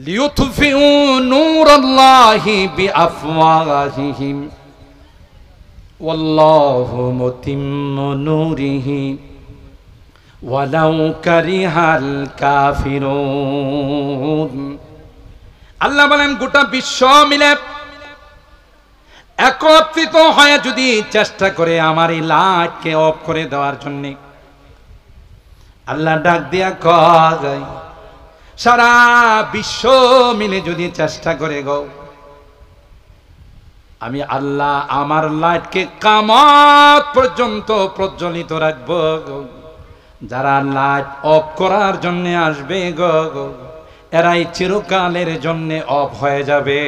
লিইউতফিউ নূরাল্লাহি বিআফওয়াহিহিম ওয়াল্লাহু মুতিম্মু নূরিহি ওয়ালাউ কারিহাল কাফিরুন। আল্লাহ বলেন গোটা বিশ্ব মিলে একত্রিত হয়ে যদি চেষ্টা করে আমার এই লাইটকে অফ করে দেওয়ার জন্য, আল্লাহ ডাক দিয়া কয় সারা বিশ্ব মিলে যদি চেষ্টা করে গো, আমি আল্লাহ আমার লাইটকে কিয়ামত পর্যন্ত প্রজ্বলিত রাখবো গো। যারা লাইট অফ করার জন্য আসবে গো, এরাই চিরকালের জন্য অফ হয়ে যাবে।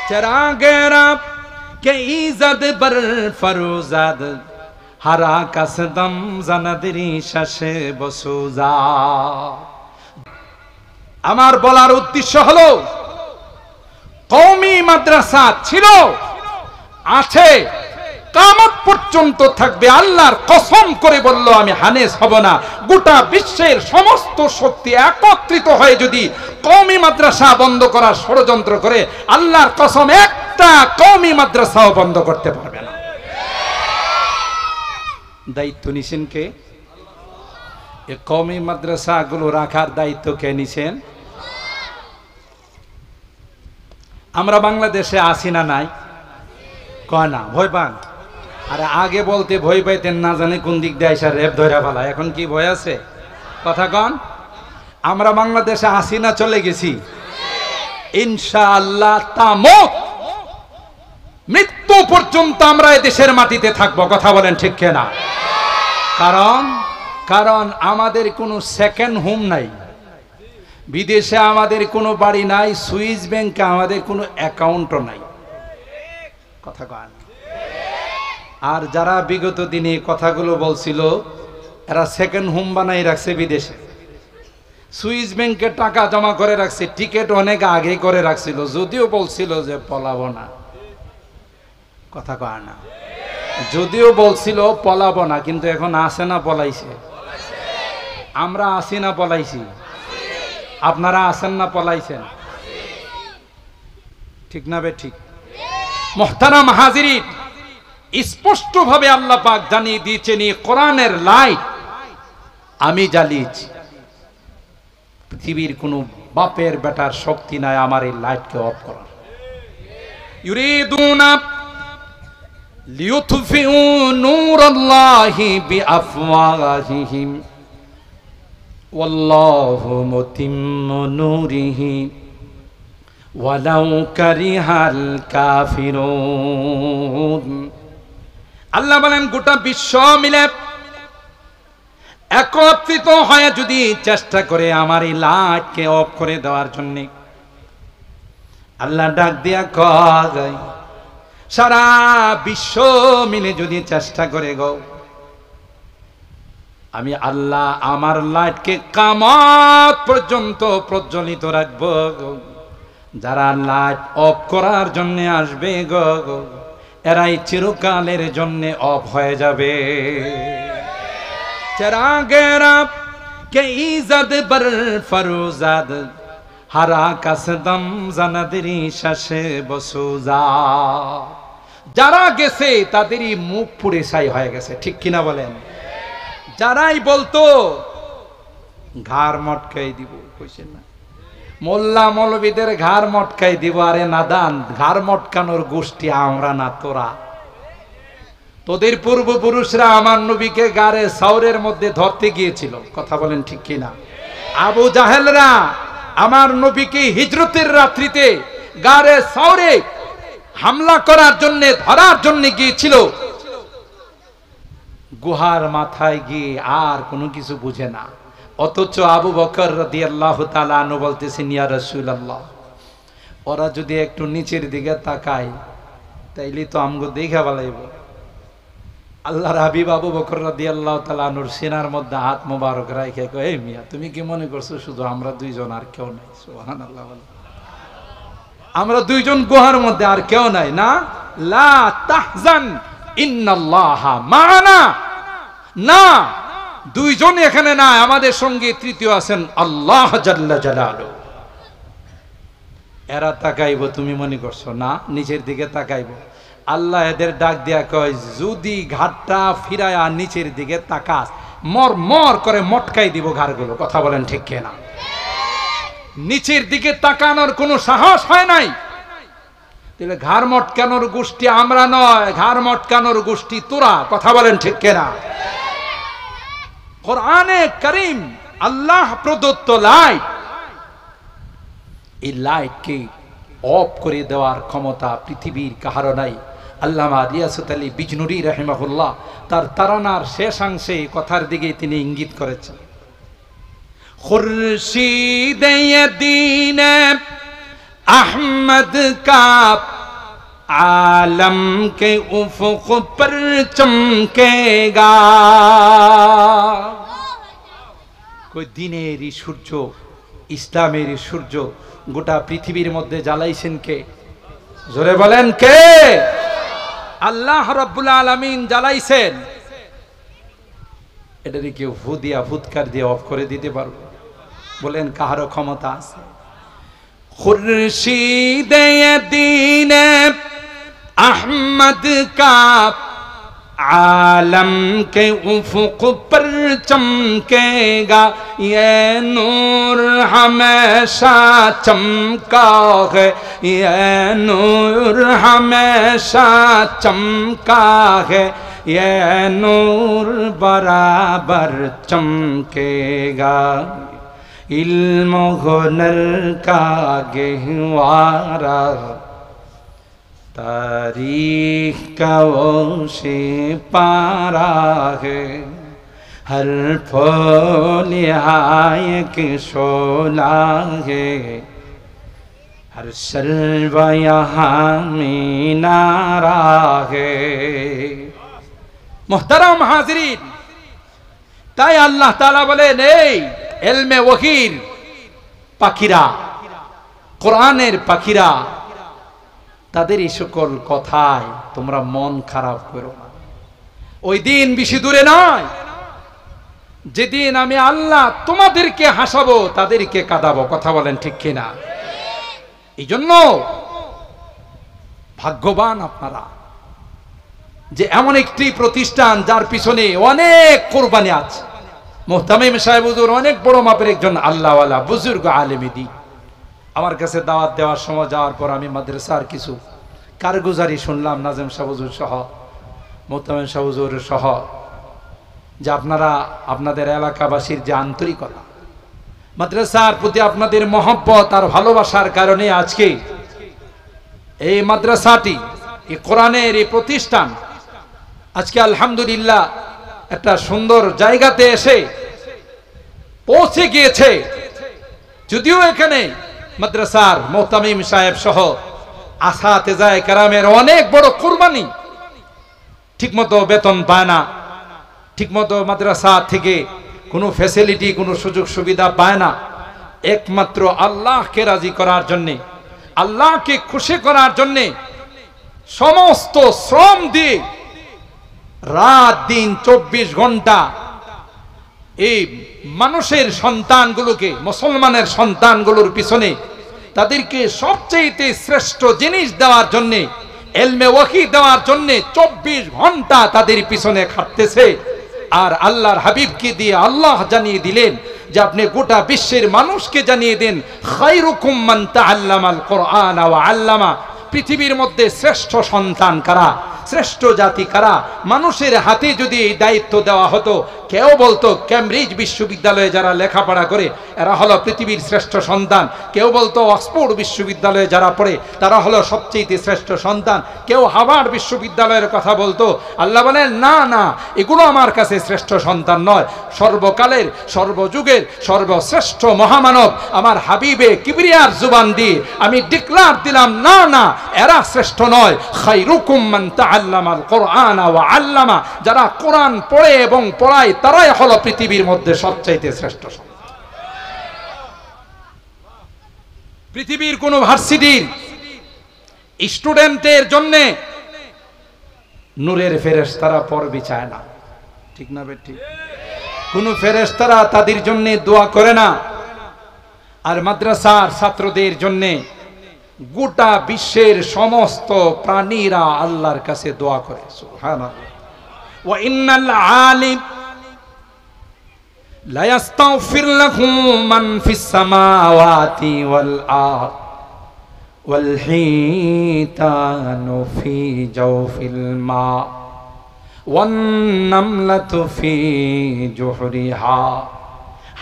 চেরাগেরা কে ইজাদ বর ফরুজাদ হারা কাসদম জানাদেরি শাসে বসুজা। আমার বলার উদ্দেশ্য হলো কওমি মাদ্রাসা ছিল, আছে, কিয়ামত পর্যন্ত থাকবে। আল্লাহর কসম করে বলল আমি হানেস হব না। গোটা বিশ্বের সমস্ত শক্তি একত্রিত হয়ে যদি কওমি মাদ্রাসা বন্ধ করার ষড়যন্ত্র করে, আল্লাহর কসম একটা কওমি মাদ্রাসাও বন্ধ করতে পারবে না। দায়িত্ব নিছেন কে? এই কওমি মাদ্রাসাগুলো রাখার দায়িত্ব কে নিছেন? আমরা বাংলাদেশে আসি না নাই? কয় না, ভয় পান? আরে আগে বলতে ভয় পাইতেন, না জানে কোন দিক দিয়ে আইসা রেপ ধরে ফেলা। এখন কি ভয় আছে? কথা কন। আমরা বাংলাদেশে আসি না চলে গেছি? ইনশাআল্লাহ তামত মৃত্যু পর্যন্ত আমরা এই দেশের মাটিতে থাকবো। কথা বলেন ঠিক কিনা? কারণ আমাদের কোনো সেকেন্ড হোম নাই, বিদেশে আমাদের কোনো বাড়ি নাই, সুইস ব্যাংকে আমাদের কোনো অ্যাকাউন্টও নাই। কথা কন। আর যারা বিগত দিনে কথাগুলো বলছিল, এরা সেকেন্ড হোম বানাই রাখছে বিদেশে, সুইস ব্যাংকে টাকা জমা করে রাখছে, টিকিট অনেক আগে করে রাখছিল, যদিও বলছিল যে পলাবো না। কথা কয় না? যদিও বলছিল পলাবো না, কিন্তু এখন আসে না পলাইছে। আমরা আসি না পলাইছি? আপনারা আসেন না পলাইছেন? ঠিক না বে ঠিক? মুহতারাম হাজিরিন, স্পষ্ট ভাবে আল্লাহ পাক জানিয়ে দিয়েছেন এই কোরআনের লাইট আমি জ্বালিয়েছি। পৃথিবীর কোনো বাপের বেটার শক্তি নাই আমার এই লাইটকে অফ করার। ইউরিদুনা লিইউতফিউ নূরাল্লাহি বিআফওয়াহিহিম ওয়াল্লাহু মুতিম্মু নূরিহি ওয়ালাউ কারিহাল কাফিরুন। আল্লাহ বলেন গোটা বিশ্ব মিলে একত্রিত হয়ে যদি চেষ্টা করে আমার এই লাইটকে অফ করে দেওয়ার জন্য, আল্লাহ ডাক দিয়া কয় সারা বিশ্ব মিলে যদি চেষ্টা করে গো, আমি আল্লাহ আমার লাইটকে কিয়ামত পর্যন্ত প্রজ্বলিত রাখবো গো। যারা লাইট অফ করার জন্য আসবে গো, এরাই চিরকালের জন্য অফ হয়ে যাবে। চেরাগেরা কে ইজাদ বর ফরুজাদ হারা কাসদম জানাদেরি শাসে বসুজা। যারা গেছে তাদেরই মুখ পুড়ে ছাই হয়ে গেছে। ঠিক কিনা বলেন? যারাই বলতো ঘাড় মটকাই দিব, কইছেন না মোল্লা মৌলবীদের ঘাড় মটকাই দিব। আরে নাদান, ঘাড় মটকানোর গোষ্ঠী আমরা না, তোরা। তোদের পূর্বপুরুষরা আমার নবীকে গারে সাউরের মধ্যে ধরতে গিয়েছিল। কথা বলেন ঠিক কিনা? আবু জাহেলরা আমার নবীকে হিজরতের রাত্রিতে গারে সাউরে হামলা করার জন্য, ধরার জন্য গিয়েছিল। গুহার মাথায় গিয়ে আর কোনো কিছু বুঝে না। অথচ আবু বকর রাদিয়াল্লাহু তাআলা আনহু বলতেছেন, ইয়া রাসূলুল্লাহ, ওরা যদি একটু নিচের দিকে তাকায় তাইলে তো আমগো দেখা ভালাইব। আল্লাহর হাবিব আবু বকর রাদিয়াল্লাহু তাআলা আনহুর সিনার মধ্যে হাত মোবারক রাখে কয়, এই মিয়া তুমি কি মনে করছো শুধু আমরা দুইজন, আর কেউ নাই? সুবহানাল্লাহ। আমরা দুইজন গুহার মধ্যে, আর কেউ নাই না? লা তাহজান ইন্নাল্লাহা মা'ানা। না, দুইজন এখানে নাই, আমাদের সঙ্গে তৃতীয় আছেন আল্লাহ জাল্লা জালালু। এরা তাকাইবো তুমি মনে করছো না? নিচের দিকে তাকাইবো। আল্লাহ এদের ডাক দিয়া কয়, যদি ঘাটটা ফিরায়া নিচের দিকে তাকাস, মর মর করে মটকাই দিব ঘাড়গুলো। কথা বলেন ঠিক কিনা? নিচের দিকে তাকানোর কোনো সাহস হয় নাই, তাহলে ঘাড় মটকানোর গোষ্ঠী আমরা নয়, ঘাড় মটকানোর গোষ্ঠী তোরা। কথা বলেন ঠিক কিনা? কোরআনে কারীম আল্লাহ প্রদত্ত লাইট, এই লাইটকে অফ করে দেওয়ার ক্ষমতা পৃথিবীর কাহারও নাই। আল্লামা রিয়াসত আলী বিজনুরি রাহিমাহুল্লাহ তার তারানার শেষাংশে কথার দিকে তিনি ইঙ্গিত করেছেন। খুরশিদ দ্বীন আহমদ কা आलम के उफ़ुक़ पर चमकेगा। कोई दिनेरी सूर्य, इस्लामेरी सूर्य गोटा पृथिवीर मध्य জ্বালাইছেন কে? জোরে বলেন কে? আল্লাহ রাব্বুল আলামিন জ্বালাইছেন। এটারে কেউ ভুদিয়া ভুৎকার দিয়ে অফ করে দিতে পারবে? বলেন কাহারও ক্ষমতা আছে? খুরশিদ দ্বীন अहमद का आलम के उफ़ुक़ पर चमकेगा, ये नूर हमेशा चमका है, ये नूर हमेशा चमका है, ये नूर बराबर चमकेगा। इल्म हुनर का गहवारा तारीख का वो से पारा है, हर फूल एक शोला है, हर शल्वा यहाँ मीनारा है। मुहतरम हाज़रीन, তাই আল্লাহ তাআলা বলেন এই ইলমে ওহীর পাখিরা, কোরআনের পাখিরা, তাদের এই সকল কথায় তোমরা মন খারাপ করো না। ওই দিন বেশি দূরে নয় যেদিন আমি আল্লাহ তোমাদেরকে হাসাবো, তাদেরকে কাঁদাবো। কথা বলেন ঠিক কিনা? এই জন্য ভাগ্যবান আপনারা যে এমন একটি প্রতিষ্ঠান যার পিছনে অনেক কোরবানি আছে। মুহতামিম সাহেব হুজুর অনেক বড় মাপের একজন আল্লাহওয়ালা বুজুর্গ আলেম দ্বীন। আমার কাছে দাওয়াত দেওয়ার সময় যাওয়ার পর আমি মাদ্রাসার কিছু কারগুজারি শুনলাম, নাজেম সাহেব হুজুর সহ, মুহতামিম সাহেব হুজুর সহ, যে আপনারা আপনাদের এলাকাবাসীর যে আন্তরিকতা, মাদ্রাসার প্রতি আপনাদের মহব্বত আর ভালোবাসার কারণে আজকে এই মাদ্রাসাটি, এই কোরআনের এই প্রতিষ্ঠান আজকে আলহামদুলিল্লাহ একটা সুন্দর জায়গাতে এসে পৌঁছে গিয়েছে। যদিও এখানে মাদ্রাসার মুহতামিম সাহেব সহ আসাতেজায়ে কেরামের অনেক বড় কুরবানি, ঠিকমতো বেতন পায় না, ঠিকমতো মাদ্রাসা থেকে কোনো ফ্যাসিলিটি, কোনো সুযোগ সুবিধা পায় না, একমাত্র আল্লাহকে রাজি করার জন্যে, আল্লাহকে খুশি করার জন্যে সমস্ত শ্রম দিয়ে রাত দিন 24 ঘন্টা এই মানুষের সন্তানগুলোকে, মুসলমানের সন্তানগুলোর পিছনে তাদেরকে সবচেয়ে শ্রেষ্ঠ জিনিস দেওয়ার জন্যে, ইলমে ওয়াহি দেওয়ার জন্যে 24 ঘন্টা তাদের পিছনে খাটতেছে। আর আল্লাহর হাবিবকে দিয়ে আল্লাহ জানিয়ে দিলেন যে আপনি গোটা বিশ্বের মানুষকে জানিয়ে দেন, খায়রুকুম মান তাআল্লামাল কুরআন ওয়া আল্লামা। পৃথিবীর মধ্যে শ্রেষ্ঠ সন্তান কারা, শ্রেষ্ঠ জাতি কারা? মানুষের হাতে যদি এই দায়িত্ব দেওয়া হতো, কেউ বলতো ক্যামব্রিজ বিশ্ববিদ্যালয়ে যারা লেখাপড়া করে এরা হলো পৃথিবীর শ্রেষ্ঠ সন্তান, কেউ বলতো অক্সফোর্ড বিশ্ববিদ্যালয়ে যারা পড়ে তারা হলো সবচেয়ে শ্রেষ্ঠ সন্তান, কেউ হার্ভার্ড বিশ্ববিদ্যালয়ের কথা বলতো। আল্লাহ বলেন না না, এগুলো আমার কাছে শ্রেষ্ঠ সন্তান নয়। সর্বকালের, সর্বযুগের সর্বশ্রেষ্ঠ মহামানব আমার হাবিবে কিবরিয়ার জুবান দিয়ে আমি ডিক্লার দিলাম, না না, এরা শ্রেষ্ঠ নয়। খায়রুকুম মান তাআল্লামাল কুরআন ওয়া আল্লামা। যারা কোরআন পড়ে এবং পড়ায় তারাই হলো পৃথিবীর মধ্যে সবচাইতে শ্রেষ্ঠ সন্তান। পৃথিবীর কোন ভার্সিটির স্টুডেন্টের জন্য নূরের ফেরেশতারা পর বিছায় না, ঠিক না বে ঠিক? কোন ফেরেশতারা তাদের জন্য দোয়া করে না। আর মাদ্রাসার ছাত্রদের জন্য গোটা বিশ্বের সমস্ত প্রাণীরা আল্লাহর কাছে দোয়া করে। সুবহানাল্লাহ। ওয়া ইন্নাল আলিম লা ইস্তাগফির লাহুম মান ফিস সামাওয়াতি ওয়াল আরদ ওয়াল হিতানু ফি জাওফিল মা ওয়ান নামলাতু ফি জুহরিহা।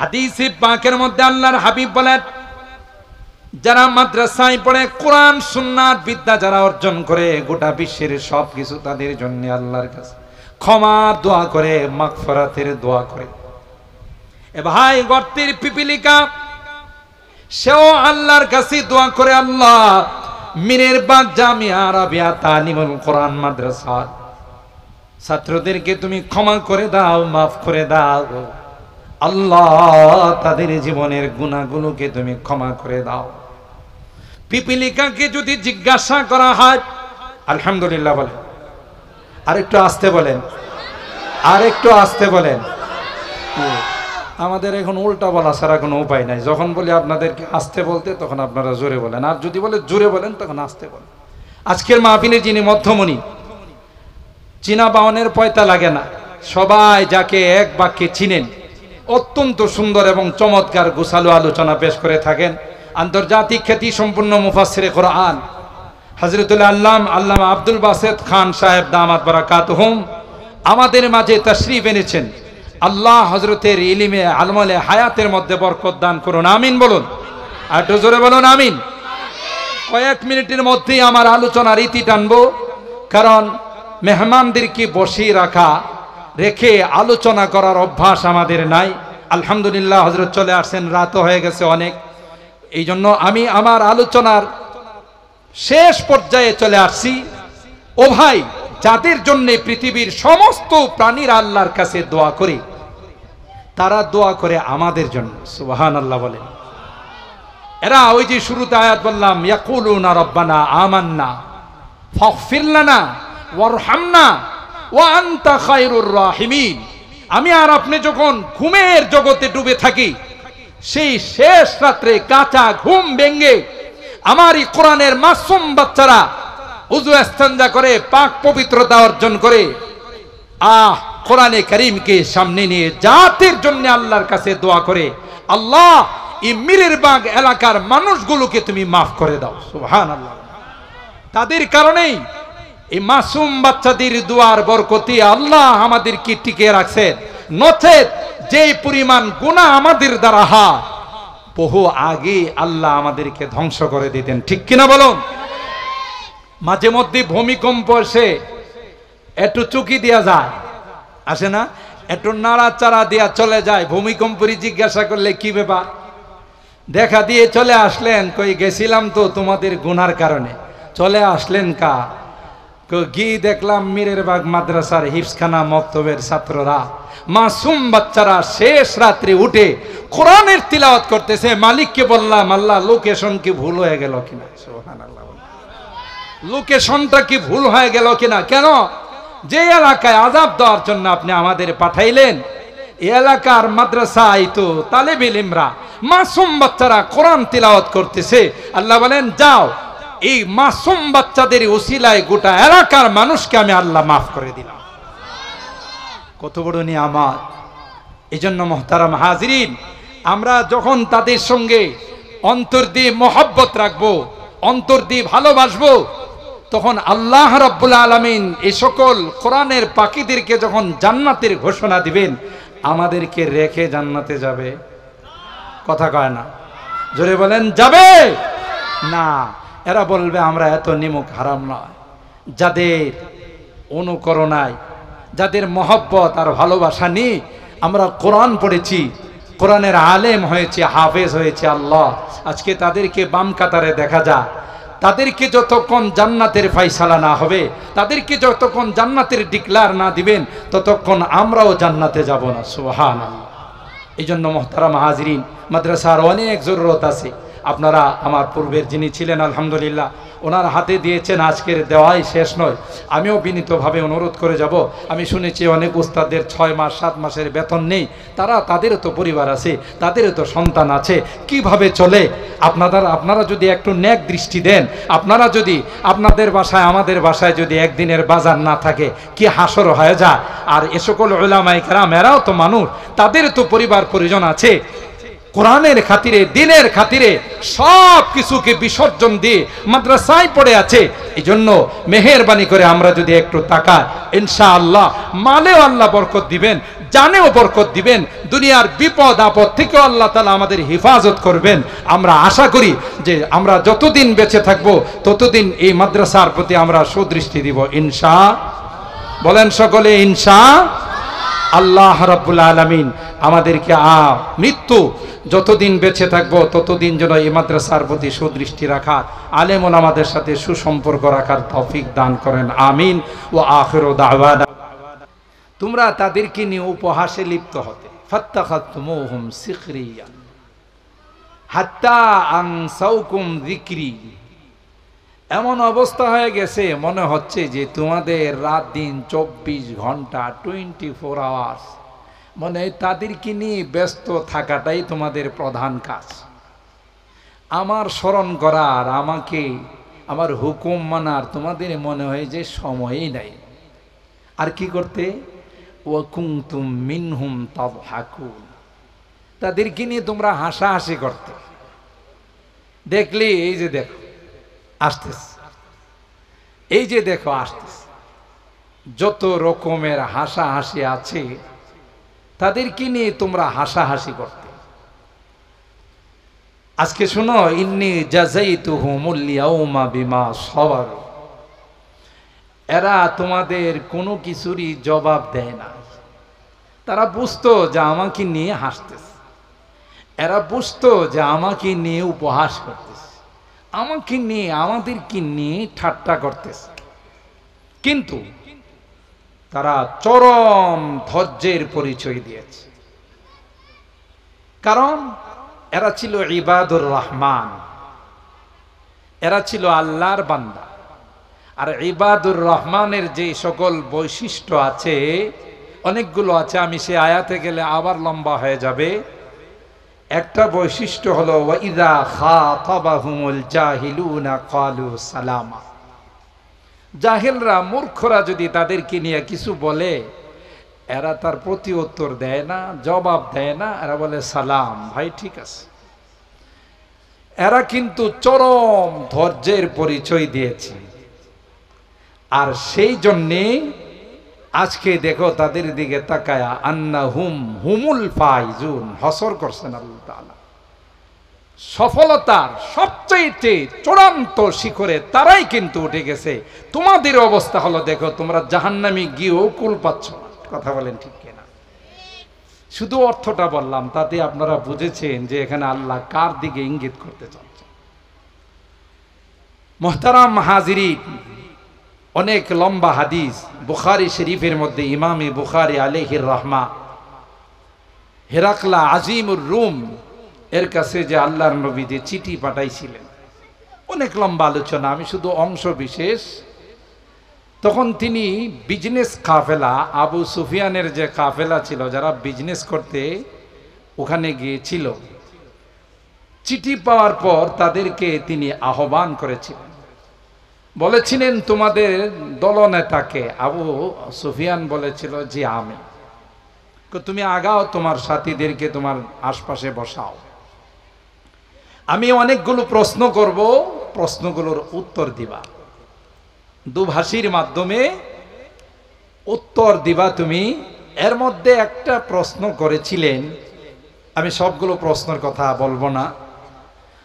হাদিসে পাকের মধ্যে আল্লাহর হাবিব বলেন, যারা মাদ্রাসায় পড়ে কোরআন সুন্নাত বিদ্যা যারা অর্জন করে গোটা বিশ্বের সবকিছু তাদের জন্য আল্লাহর কাছে ক্ষমার দোয়া করে, মাগফিরাতের দোয়া করে। এ ভাই, গর্তের পিপিলিকা সেও আল্লাহর কাছে দোয়া করে, আল্লাহ মিরের বাগ জামিয়া আরাবিয়া তালিমুল কোরআন মাদ্রাসার ছাত্রদেরকে তুমি ক্ষমা করে দাও, মাফ করে দাও আল্লাহ, তাদের জীবনের গুনাহগুলোকে তুমি ক্ষমা করে দাও। পিপিলিকাকে যদি জিজ্ঞাসা করা হয়, আলহামদুলিল্লাহ বলেন, আরেকটু আস্তে বলেন, আরেকটু আস্তে বলেন। আমাদের এখন উল্টা বলা ছাড়া কোনো উপায় নাই। যখন বলি আপনাদেরকে আস্তে বলতে, তখন আপনারা জোরে বলেন, আর যদি বলে জোরে বলেন, তখন আস্তে বলেন। আজকের মাহফিলের যিনি মধ্যমণি, চীনা বাউনের পয়তা লাগে না, সবাই যাকে এক বাক্যে চিনেন, অত্যন্ত সুন্দর এবং চমৎকার গোছালো আলোচনা পেশ করে থাকেন আন্তর্জাতিক খ্যাতি সম্পন্ন মুফাসসিরে কোরআন হযরতুল আল্লামা আব্দুল বাসেত খান সাহেব দামাত বারাকাতুহুম আমাদের মাঝে তাশরীফ এনেছেন। আল্লাহ হযরতের ইলমে আমলে হায়াতের মধ্যে বরকত দান করুন, আমিন বলুন। আর একটু জোরে বলুন আমিন। কয়েক মিনিটের মধ্যেই আমার আলোচনার ইতি টানবো, কারণ মেহমানদেরকে বসিয়ে রেখে আলোচনা করার অভ্যাস আমাদের নাই। আলহামদুলিল্লাহ, হযরত চলে আসছেন, রাতও হয়ে গেছে অনেক। এই জন্য আমি আমার আলোচনার শেষ পর্যায়ে চলে আসছি। ও ভাই, যাদের জন্য পৃথিবীর সমস্ত প্রাণীরা আল্লাহর কাছে দোয়া করে, তারা দোয়া করে আমাদের জন্য। সুবহানাল্লাহ বলেন। এরা ওই যে শুরুতে আয়াত বললাম, ইয়াকুলুনা রব্বানা আমান্না ফাগফির লানা ওয়ারহামনা ওয়া আনতা খায়রুর রাহিমিন। আমি আর আপনি যখন ঘুমের জগতে ডুবে থাকি, সেই শেষ রাত্রে কাঁচা ঘুম ভেঙে আমার এই কোরআনের মাসুম বাচ্চারা উযু ইস্তেনজা করে পাক পবিত্রতা অর্জন করে কোরআনে কারীমকে সামনে নিয়ে জাতির জন্য আল্লাহর কাছে দোয়া করে, আল্লাহ এই মিরের বাগ এলাকার মানুষগুলোকে তুমি মাফ করে দাও। সুবহানাল্লাহ। তাদের কারণেই এই মাসুম বাচ্চাদের দোয়ার বরকতে আল্লাহ আমাদেরকে টিকে রাখছেন। নচেত যে পরিমাণ গুনাহ আমাদের দ্বারা হয়, বহু আগে আল্লাহ আমাদেরকে ধ্বংস করে দিতেন। ঠিক কিনা বলুন? মাঝে মধ্যে ভূমিকম্প এসে একটু চুকি দেয়া যায়, আসে না? একটু নাড়াচাড়া দেয়া চলে যায়। ভূমিকম্পেরই জিজ্ঞাসা করলে কি ব্যাপার, দেখা দিয়ে চলে আসলেন, কই গেছিলাম তো তোমাদের গুনার কারণে। চলে আসলেন কা? গিয়ে দেখলাম মিরের বাগ মাদ্রাসার হিফজখানা মক্তবের ছাত্ররা, মাসুম বাচ্চারা শেষ রাত্রে উঠে কোরআনের তিলাওয়াত করতেছে। মালিককে বললাম, আল্লাহ লোকেশন কি ভুল হয়ে গেল কিনা? সুবহানাল্লাহ। লোকেশনটা কি ভুল হয়ে গেল কিনা? কেন? যে এলাকায় আযাব দেওয়ার জন্য আপনি আমাদের পাঠাইলেন, এই এলাকার মাদ্রাসায় তো তালেব ইলমরা মাসুম বাচ্চারা কোরআন তিলাওয়াত করতেছে। আল্লাহ বলেন, যাও এই মাসুম বাচ্চাদের ওসিলায় গোটা এলাকার মানুষকে আমি আল্লাহ মাফ করে দিলাম। কত বড় নিয়ামত! এই জন্য মুহতারাম হাজিরিন, আমরা যখন তাদের সঙ্গে অন্তর দিয়ে মহব্বত রাখবো, অন্তর দিয়ে ভালোবাসবো, তখন আল্লাহ রাব্বুল আলামিন এই সকল কোরআনের পাখীদেরকে যখন জান্নাতের ঘোষণা দিবেন, আমাদেরকে রেখে জান্নাতে যাবে? কথা কয় না, জোরে বলেন, যাবে না। এরা বলবে আমরা এত নিমুখ হারাম নয়। যাদের অনুকরণায়, যাদের মহব্বত আর ভালোবাসা নিয়ে আমরা কোরআন পড়েছি, কোরআনের আলেম হয়েছে, হাফেজ হয়েছে, আল্লাহ আজকে তাদেরকে বাম কাতারে দেখা যায়। তাদেরকে যতক্ষণ জান্নাতের ফায়সালা না হবে, তাদেরকে যতক্ষণ জান্নাতের ডিক্লার না দিবেন, ততক্ষণ আমরাও জান্নাতে যাব না। সুবহানাল্লাহ। এই জন্য মুহতারাম হাজিরিন, মাদ্রাসার অনেক জরুরত আছে। আপনারা আমার পূর্বের যিনি ছিলেন আলহামদুলিল্লাহ ওনার হাতে দিয়েছেন, আজকের দেওয়াই শেষ নয়। আমিও বিনীতভাবে অনুরোধ করে যাব, আমি শুনেছি অনেক উস্তাদের 6 মাস 7 মাসের বেতন নেই, তাদেরও তো পরিবার আছে, তাদেরও তো সন্তান আছে, কিভাবে চলে? আপনারা যদি একটু নেক দৃষ্টি দেন, আপনারা যদি আপনাদের বাসায় আমাদের বাসায় যদি একদিনের বাজার না থাকে কি হাসর হয়ে যায়। আর এ সকল উলামায়ে কেরাম এরাও তো মানুষ, তাদের তো পরিবার পরিজন আছে। কোরআনের খাতিরে, দিনের খাতিরে সব কিছুকে বিসর্জন দিয়ে মাদ্রাসায় পড়ে আছে। এই জন্য মেহেরবানি করে আমরা যদি একটু তাকাই, ইনশাআল্লাহ মালেও আল্লাহ বরকত দিবেন, জানেও বরকত দিবেন, দুনিয়ার বিপদ আপদ থেকেও আল্লাহ তাআলা আমাদের হেফাজত করবেন। আমরা আশা করি যে আমরা যতদিন বেঁচে থাকবো ততদিন এই মাদ্রাসার প্রতি আমরা সুদৃষ্টি দিব, বলেন সকলে আল্লাহ রাব্বুল আলামিন আমাদেরকে মৃত্যু যতদিন বেঁচে থাকবো ততদিন যেন এই মাদ্রাসার প্রতি সুদৃষ্টি রাখার, আলেম ওলামাদের সাথে সুসম্পর্ক রাখার তৌফিক দান করেন, আমিন। ওয়া আখিরু দাওয়ানা। তোমরা তাদেরকে নিয়ে উপহাসে লিপ্ত হতে, ফাত্তাখাতুমুহুম সিখরিয়ান হাত্তা আনসাউকুম যিকরি। এমন অবস্থা হয়ে গেছে মনে হচ্ছে যে তোমাদের রাত দিন 24 ঘন্টা 24 আওয়ার্স, মানে তাদেরকে নিয়ে ব্যস্ত থাকাটাই তোমাদের প্রধান কাজ। আমার স্মরণ করার, আমাকে আমার হুকুম মানার তোমাদের মনে হয় যে সময়ই নাই। আর কি করতে? ওয়া কুনতুম মিনহুম তাদহাকুন, তাদেরকে নিয়ে তোমরা হাসাহাসি করতে। দেখলি এই যে দেখো আসতেছে, এই যে দেখো আসতেছে, যত রকমের হাসাহাসি আছে তাদেরকে নিয়ে তোমরা হাসাহাসি করতে। আজকে শুনো, ইন্নী জাযাইতুহুমুল ইয়াউমা বিমা সাবারু, এরা তোমাদের কোনো কিছুরই জবাব দেয় না। তারা বুঝতো যে আমাকে নিয়ে হাসতেছে, এরা বুঝতো যে আমাকে নিয়ে উপহাস করতেছে, আমাকে নিয়ে আমাদেরকে নিয়ে ঠাট্টা করতেছে, কিন্তু তারা চরম ধৈর্যের পরিচয় দিয়েছে। কারণ এরা ছিল ইবাদুর রহমান, এরা ছিল আল্লাহর বান্দা। আর ইবাদুর রহমানের যে সকল বৈশিষ্ট্য আছে, অনেকগুলো আছে, আমি সে আয়াতে গেলে আবার লম্বা হয়ে যাবে। একটা বৈশিষ্ট্য হলো ওয়া ইযা খাতাবাহুমুল জাহিলুনা ক্বালু সালামা। জাহেলরা, মূর্খরা যদি তাদেরকে নিয়ে কিছু বলে, এরা তার প্রতি উত্তর দেয় না, জবাব দেয় না, এরা বলে সালাম, ভাই ঠিক আছে। এরা কিন্তু চরম ধৈর্যের পরিচয় দিয়েছে। আর সেই জন্যে আজকে দেখো তাদের দিকে তাকায়া আন্নাহুম হুমুল ফাইজুন, হসর করছেন আল্লাহ তাআলা। সফলতার সবচেয়ে চূড়ান্ত শিখরে তারাই কিন্তু উঠে গেছে। তোমাদের অবস্থা হলো দেখো, তোমরা জাহান্নামে গিয়েও কুল পাচ্ছ না। কথা বলেন ঠিক কিনা? শুধু অর্থটা বললাম, তাতে আপনারা বুঝেছেন যে এখানে আল্লাহ কার দিকে ইঙ্গিত করতে চাচ্ছেন। মুহতারাম হাজিরিন, অনেক লম্বা হাদিস বুখারী শরীফের মধ্যে ইমামে বুখারী আলাইহির রাহমা হেরাকলা আজিমুর রুম এর কাছে যে আল্লাহর নবী যে চিঠি পাঠাইছিলেন, অনেক লম্বা আলোচনা, আমি শুধু অংশ বিশেষ। তখন তিনি বিজনেস কাফেলা, আবু সুফিয়ানের যে কাফেলা ছিল যারা বিজনেস করতে ওখানে গিয়েছিল, চিঠি পাওয়ার পর তাদেরকে তিনি আহ্বান করেছিলেন, বলেছিলেন তোমাদের দলনেতাকে? আবু সুফিয়ান বলেছিল যে আমি। তুমি আগাও, তোমার সাথীদেরকে তোমার আশপাশে বসাও, আমি অনেকগুলো প্রশ্ন করব, প্রশ্নগুলোর উত্তর দিবা, দুভাষীর মাধ্যমে উত্তর দিবা তুমি। এর মধ্যে একটা প্রশ্ন করেছিলেন, আমি সবগুলো প্রশ্নের কথা বলবো না।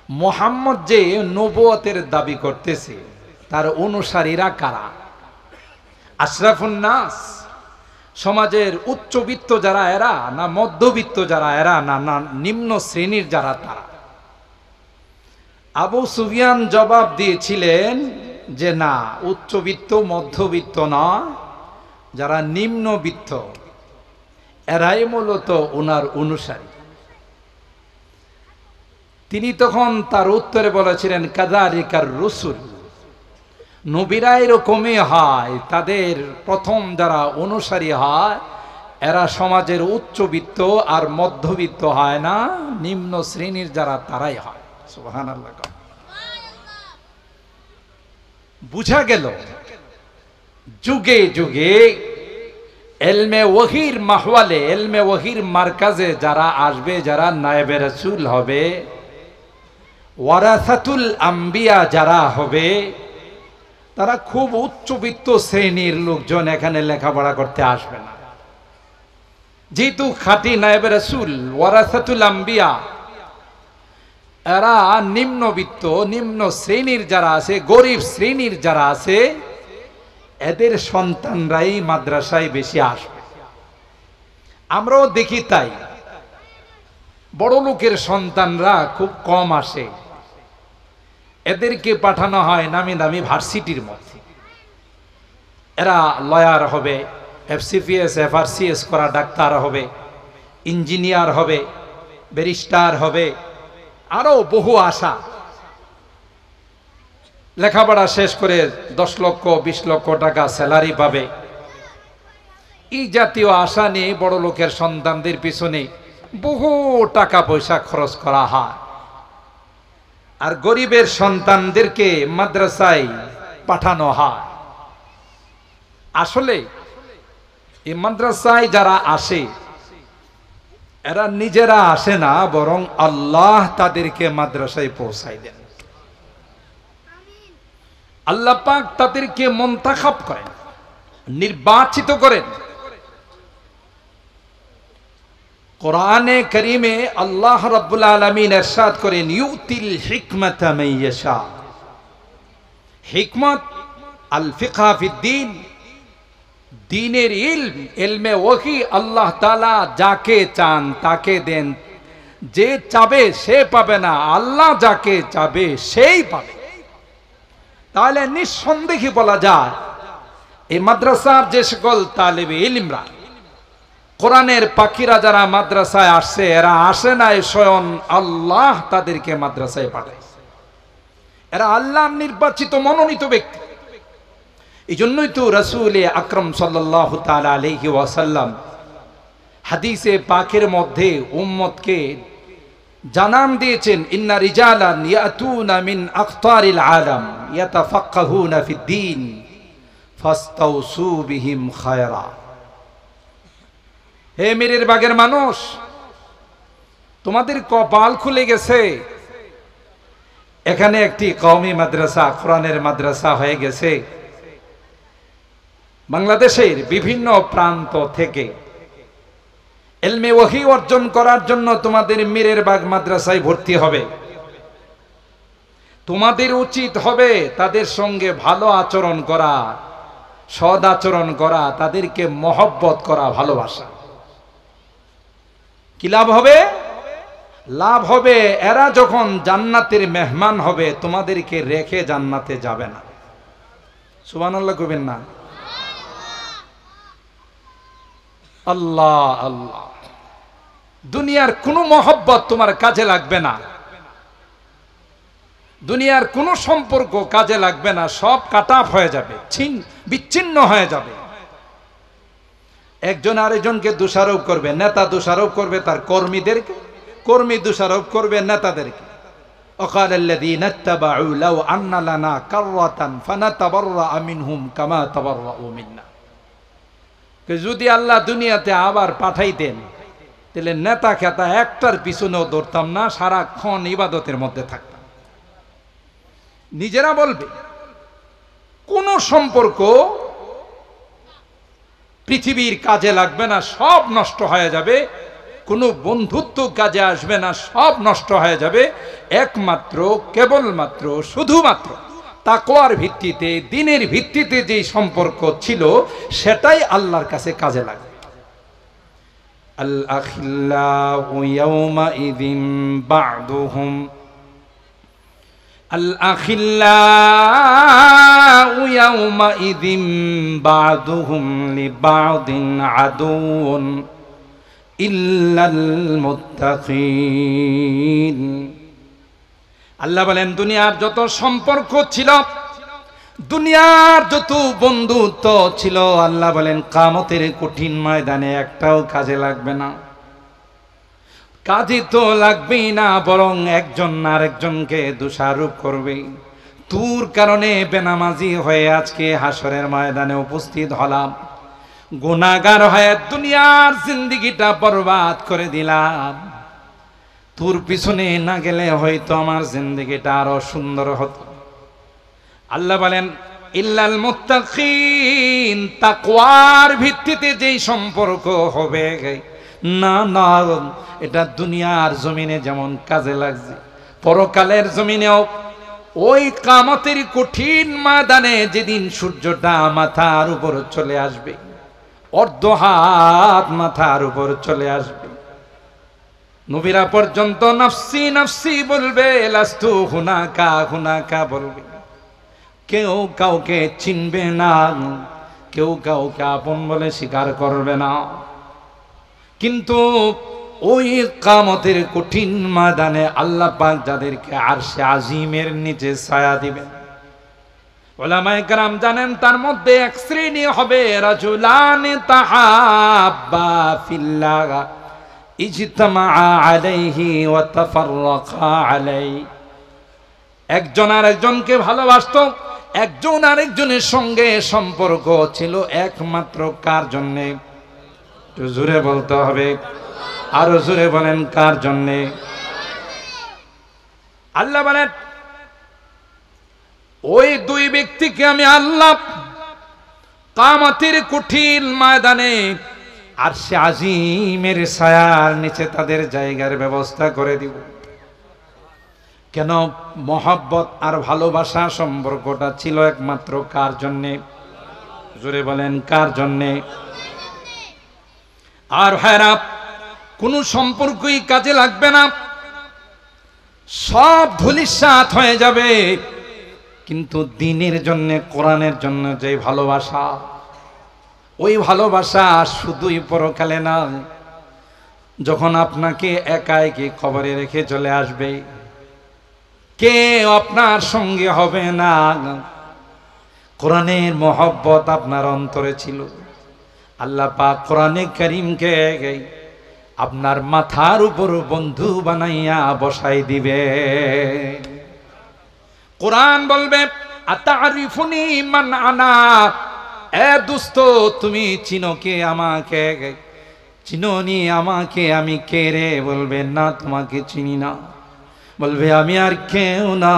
মুহাম্মদ যে নবুয়তের দাবি করতেছে তার অনুসারীরা কারা? আশরাফুন নাস, সমাজের উচ্চবিত্ত যারা এরা, না মধ্যবিত্ত যারা এরা, না নিম্ন শ্রেণীর যারা তারা? আবু সুফিয়ান জবাব দিয়েছিলেন যে না, উচ্চবিত্ত মধ্যবিত্ত না, যারা নিম্নবিত্ত এরাই মূলত ওনার অনুসারী। তিনি তখন তার উত্তরে বলেছিলেন কাযালিকার রুসুল, নবীরা এরকমই হয়, তাদের প্রথম যারা অনুসারী হয় এরা সমাজের উচ্চবিত্ত আর মধ্যবিত্ত হয় না, নিম্ন শ্রেণীর যারা তারাই হয়। সুবহানাল্লাহ। বুঝা গেল যুগে যুগে এলমে ওহির মাহওয়ালে, এলমে ওহির মার্কাজে যারা আসবে, যারা নায়েবে রাসূল হবে, ওয়ারাসাতুল আম্বিয়া যারা হবে, তারা খুব উচ্চবিত্ত শ্রেণীর লোকজন এখানে লেখাপড়া করতে আসবে না। যেহেতু খাঁটি নায়েবে রাসূল ওয়ারাসাতুল আম্বিয়া, এরা নিম্নবিত্ত, নিম্ন শ্রেণীর যারা আছে, গরিব শ্রেণীর যারা আছে, এদের সন্তানরাই মাদ্রাসায় বেশি আসবে। আমরাও দেখি তাই, বড় লোকের সন্তানরা খুব কম আসে, এদেরকে পাঠানো হয় নামি দামি ভার্সিটির মধ্যে। এরা লয়ার হবে, এফসিপিএস এফআরসিএস করা ডাক্তার হবে, ইঞ্জিনিয়ার হবে, ব্যারিস্টার হবে, আরো বহু আশা। লেখাপড়া শেষ করে 10 লক্ষ 20 লক্ষ টাকা স্যালারি পাবে, এই জাতীয় আশা নিয়ে বড় লোকের সন্তানদের পিছনে বহু টাকা পয়সা খরচ করা হয়। আর গরিবের সন্তানদেরকে মাদ্রাসায় পাঠানো হয়। আসলে এই মাদ্রাসায় যারা আসে এরা নিজেরা আসে না, বরং আল্লাহ তাদেরকে মাদ্রাসায় পৌঁছায় দেন। আল্লাহ পাক তাদেরকে মুনতাখাব করেন, নির্বাচিত করেন। কোরআনে কারীমে আল্লাহ রাব্বুল আলামিন ইরশাদ করেন, ইউতিল হিকমাতা মান ইয়াশা। হিকমত আল ফিকহা ফিদ্দীন, দ্বীনের ইলম, ইলমে ওহী আল্লাহ তাআলা যাকে চান তাকে দেন। যে চাবে সে পাবে না, আল্লাহ যাকে চাবে সেই পাবে। তাহলে নিঃসন্দেহে বলা যায় এই মাদ্রাসার যে সকল তালেবে ইলমরা, কোরআনের পাখিরা যারা মাদ্রাসায় আসছে, এরা আসে না স্বয়ং আল্লাহ তাদেরকে মাদ্রাসায় পাঠায়। এরা আল্লাহর নির্বাচিত মনোনীত ব্যক্তি। এই জন্যই তো রাসূল আকরাম সাল্লাল্লাহু তাআলা আলাইহি ওয়াসাল্লাম হাদিসে পাকের মধ্যে উম্মতকে জানান দিয়েছেন, ইন্না রিজালান ইয়াতুনা মিন আকতারিল আলাম ইয়াতাফাক্কাহুনা ফিদ্দীন ফাস্তাউসু বিহিম খায়রা। হে মেরের বাগের মানুষ, তোমাদের কপাল খুলে গেছে, এখানে একটি কওমি মাদ্রাসা, কোরআনের মাদ্রাসা হয়ে গেছে। বাংলাদেশের বিভিন্ন প্রান্ত থেকে ইলমে ওহী অর্জন করার জন্য তোমাদের মীরের বাগ মাদ্রাসায় ভর্তি হবে। তোমাদের উচিত হবে তাদের সঙ্গে ভালো আচরণ করা, সদ আচরণ করা, তাদেরকে মহব্বত করা, ভালোবাসা। কি লাভ হবে? লাভ হবে এরা যখন জান্নাতের মেহমান হবে, তোমাদেরকে রেখে জান্নাতে যাবে না। সুবহানাল্লাহ কইবেন না? আল্লাহ আল্লাহ। দুনিয়ার কোনো মহব্বত তোমার কাজে লাগবে না, দুনিয়ার কোনো সম্পর্ক কাজে লাগবে না, সব কাট অফ হয়ে যাবে, বিচ্ছিন্ন হয়ে যাবে। একজন আরেকজনকে দোষারোপ করবে, নেতা দোষারোপ করবে তার কর্মীদেরকে, কর্মী দোষারোপ করবে নেতাদেরকে। وقال الذين اتبعوا لو أن لنا كرة فنتبرأ منهم كما تبرأوا منا। যদি আল্লাহ দুনিয়াতে আবার পাঠাইতেন তাহলে নেতা খেতা একটার পিছনেও দৌড়তাম না, সারাক্ষণ ইবাদতের মধ্যে থাকতাম। নিজেরা বলবে কোন সম্পর্ক পৃথিবীর কাজে লাগবে না, সব নষ্ট হয়ে যাবে। কোনো বন্ধুত্ব কাজে আসবে না, সব নষ্ট হয়ে যাবে। একমাত্র কেবলমাত্র শুধুমাত্র তাকওয়ার ভিত্তিতে, দ্বীনের ভিত্তিতে যে সম্পর্ক ছিল সেটাই আল্লাহর কাছে কাজে লাগবে। আল আখিল্লাউ ইয়াওমাইযিন বা'দুহুম আল আখিল্লাউ ইয়াওমাইযিন বা'দুহুম লিবা'দিন আদুউন ইল্লাল মুত্তাকিন। আল্লাহ বলেন দুনিয়ার যত সম্পর্ক ছিল দুনিয়ার যত বন্ধুত্ব ছিল আল্লাহ বলেন কিয়ামতের কঠিন ময়দানে একটাও কাজে লাগবে না। কাজে তো লাগবেই না, বরং একজন আরেকজনকে দোষারোপ করবে। তোর কারণে বেনামাজি হয়ে আজকে হাসরের ময়দানে উপস্থিত হলাম, গুনাহগার হয়ে দুনিয়ার জিন্দেগিটা বরবাদ করে দিলাম। তোর পিছনে না গেলে হয়তো আমার জিন্দেগিটা আরো সুন্দর হতো। আল্লাহ বলেন ইল্লাল মুত্তাকিন, তাকওয়ার ভিত্তিতে যেই সম্পর্ক হবে না না, এটা দুনিয়ার জমিনে যেমন কাজে লাগছে, পরকালের জমিনেও ওই কিয়ামতের কঠিন ময়দানে যেদিন সূর্যটা মাথার উপর চলে আসবে, অর্ধ হাত মাথার উপর চলে আসবে, নবীরা পর্যন্ত নফসি নফসি বলবে, লাস্তু হুনাকা হুনাকা বলবে। কেউ কাউকে চিনবে না, কেউ কাউকে আপন বলে স্বীকার করবে না। কিন্তু ওই কিয়ামতের কঠিন ময়দানে আল্লাহ পাক যাদেরকে আরশে আজিমের নিচে ছায়া দিবেন, উলামায়ে কেরাম জানেন তার মধ্যে এক শ্রেণী হবে রাজুলান তাহাব্বা ফিল্লাহ ইজতামা আলাইহি ওয়া তাফাররাকা আলাইহি। একজন আরেকজনকে ভালোবাসতো, একজন আরেকজনের সঙ্গে সম্পর্ক ছিল একমাত্র কার জন্যে? জোরে বলতে হবে, আরো জোরে বলেন কার জন্যে? আল্লাহ বলেন ওই দুই ব্যক্তিকে আমি আল্লাহ কিয়ামতের কঠিন ময়দানে আরশে আজিমের ছায়ার নিচে তাদের জায়গার ব্যবস্থা করে দিব। কেন? মহব্বত আর ভালোবাসা সম্পর্কটা ছিল একমাত্র কার জন্যে? জোরে বলেন কার জন্যে? আর ভাইরা, কোনো সম্পর্কই কাজে লাগবে না, সব ধূলিসাৎ হয়ে যাবে, কিন্তু দ্বীনের জন্য, কোরআনের জন্য যে ভালোবাসা, ওই ভালোবাসা শুধুই পরকালে না, যখন আপনাকে একা একা কবরে রেখে চলে আসবে, কে আপনার সঙ্গে হবে না। কোরআনের মহব্বত আপনার অন্তরে ছিল, আল্লাহ পাক কোরআনে কারীমকে আপনার মাথার উপর বন্ধু বানাইয়া বসাই দিবে। কোরআন বলবে আতারিফুনি মান আনা, এ দোস্ত তুমি চিনো কে আমাকে? চিনোনি আমাকে, আমি কে রে? বলবে না তোমাকে চিনি না। বলবে আমি আর কেউ না,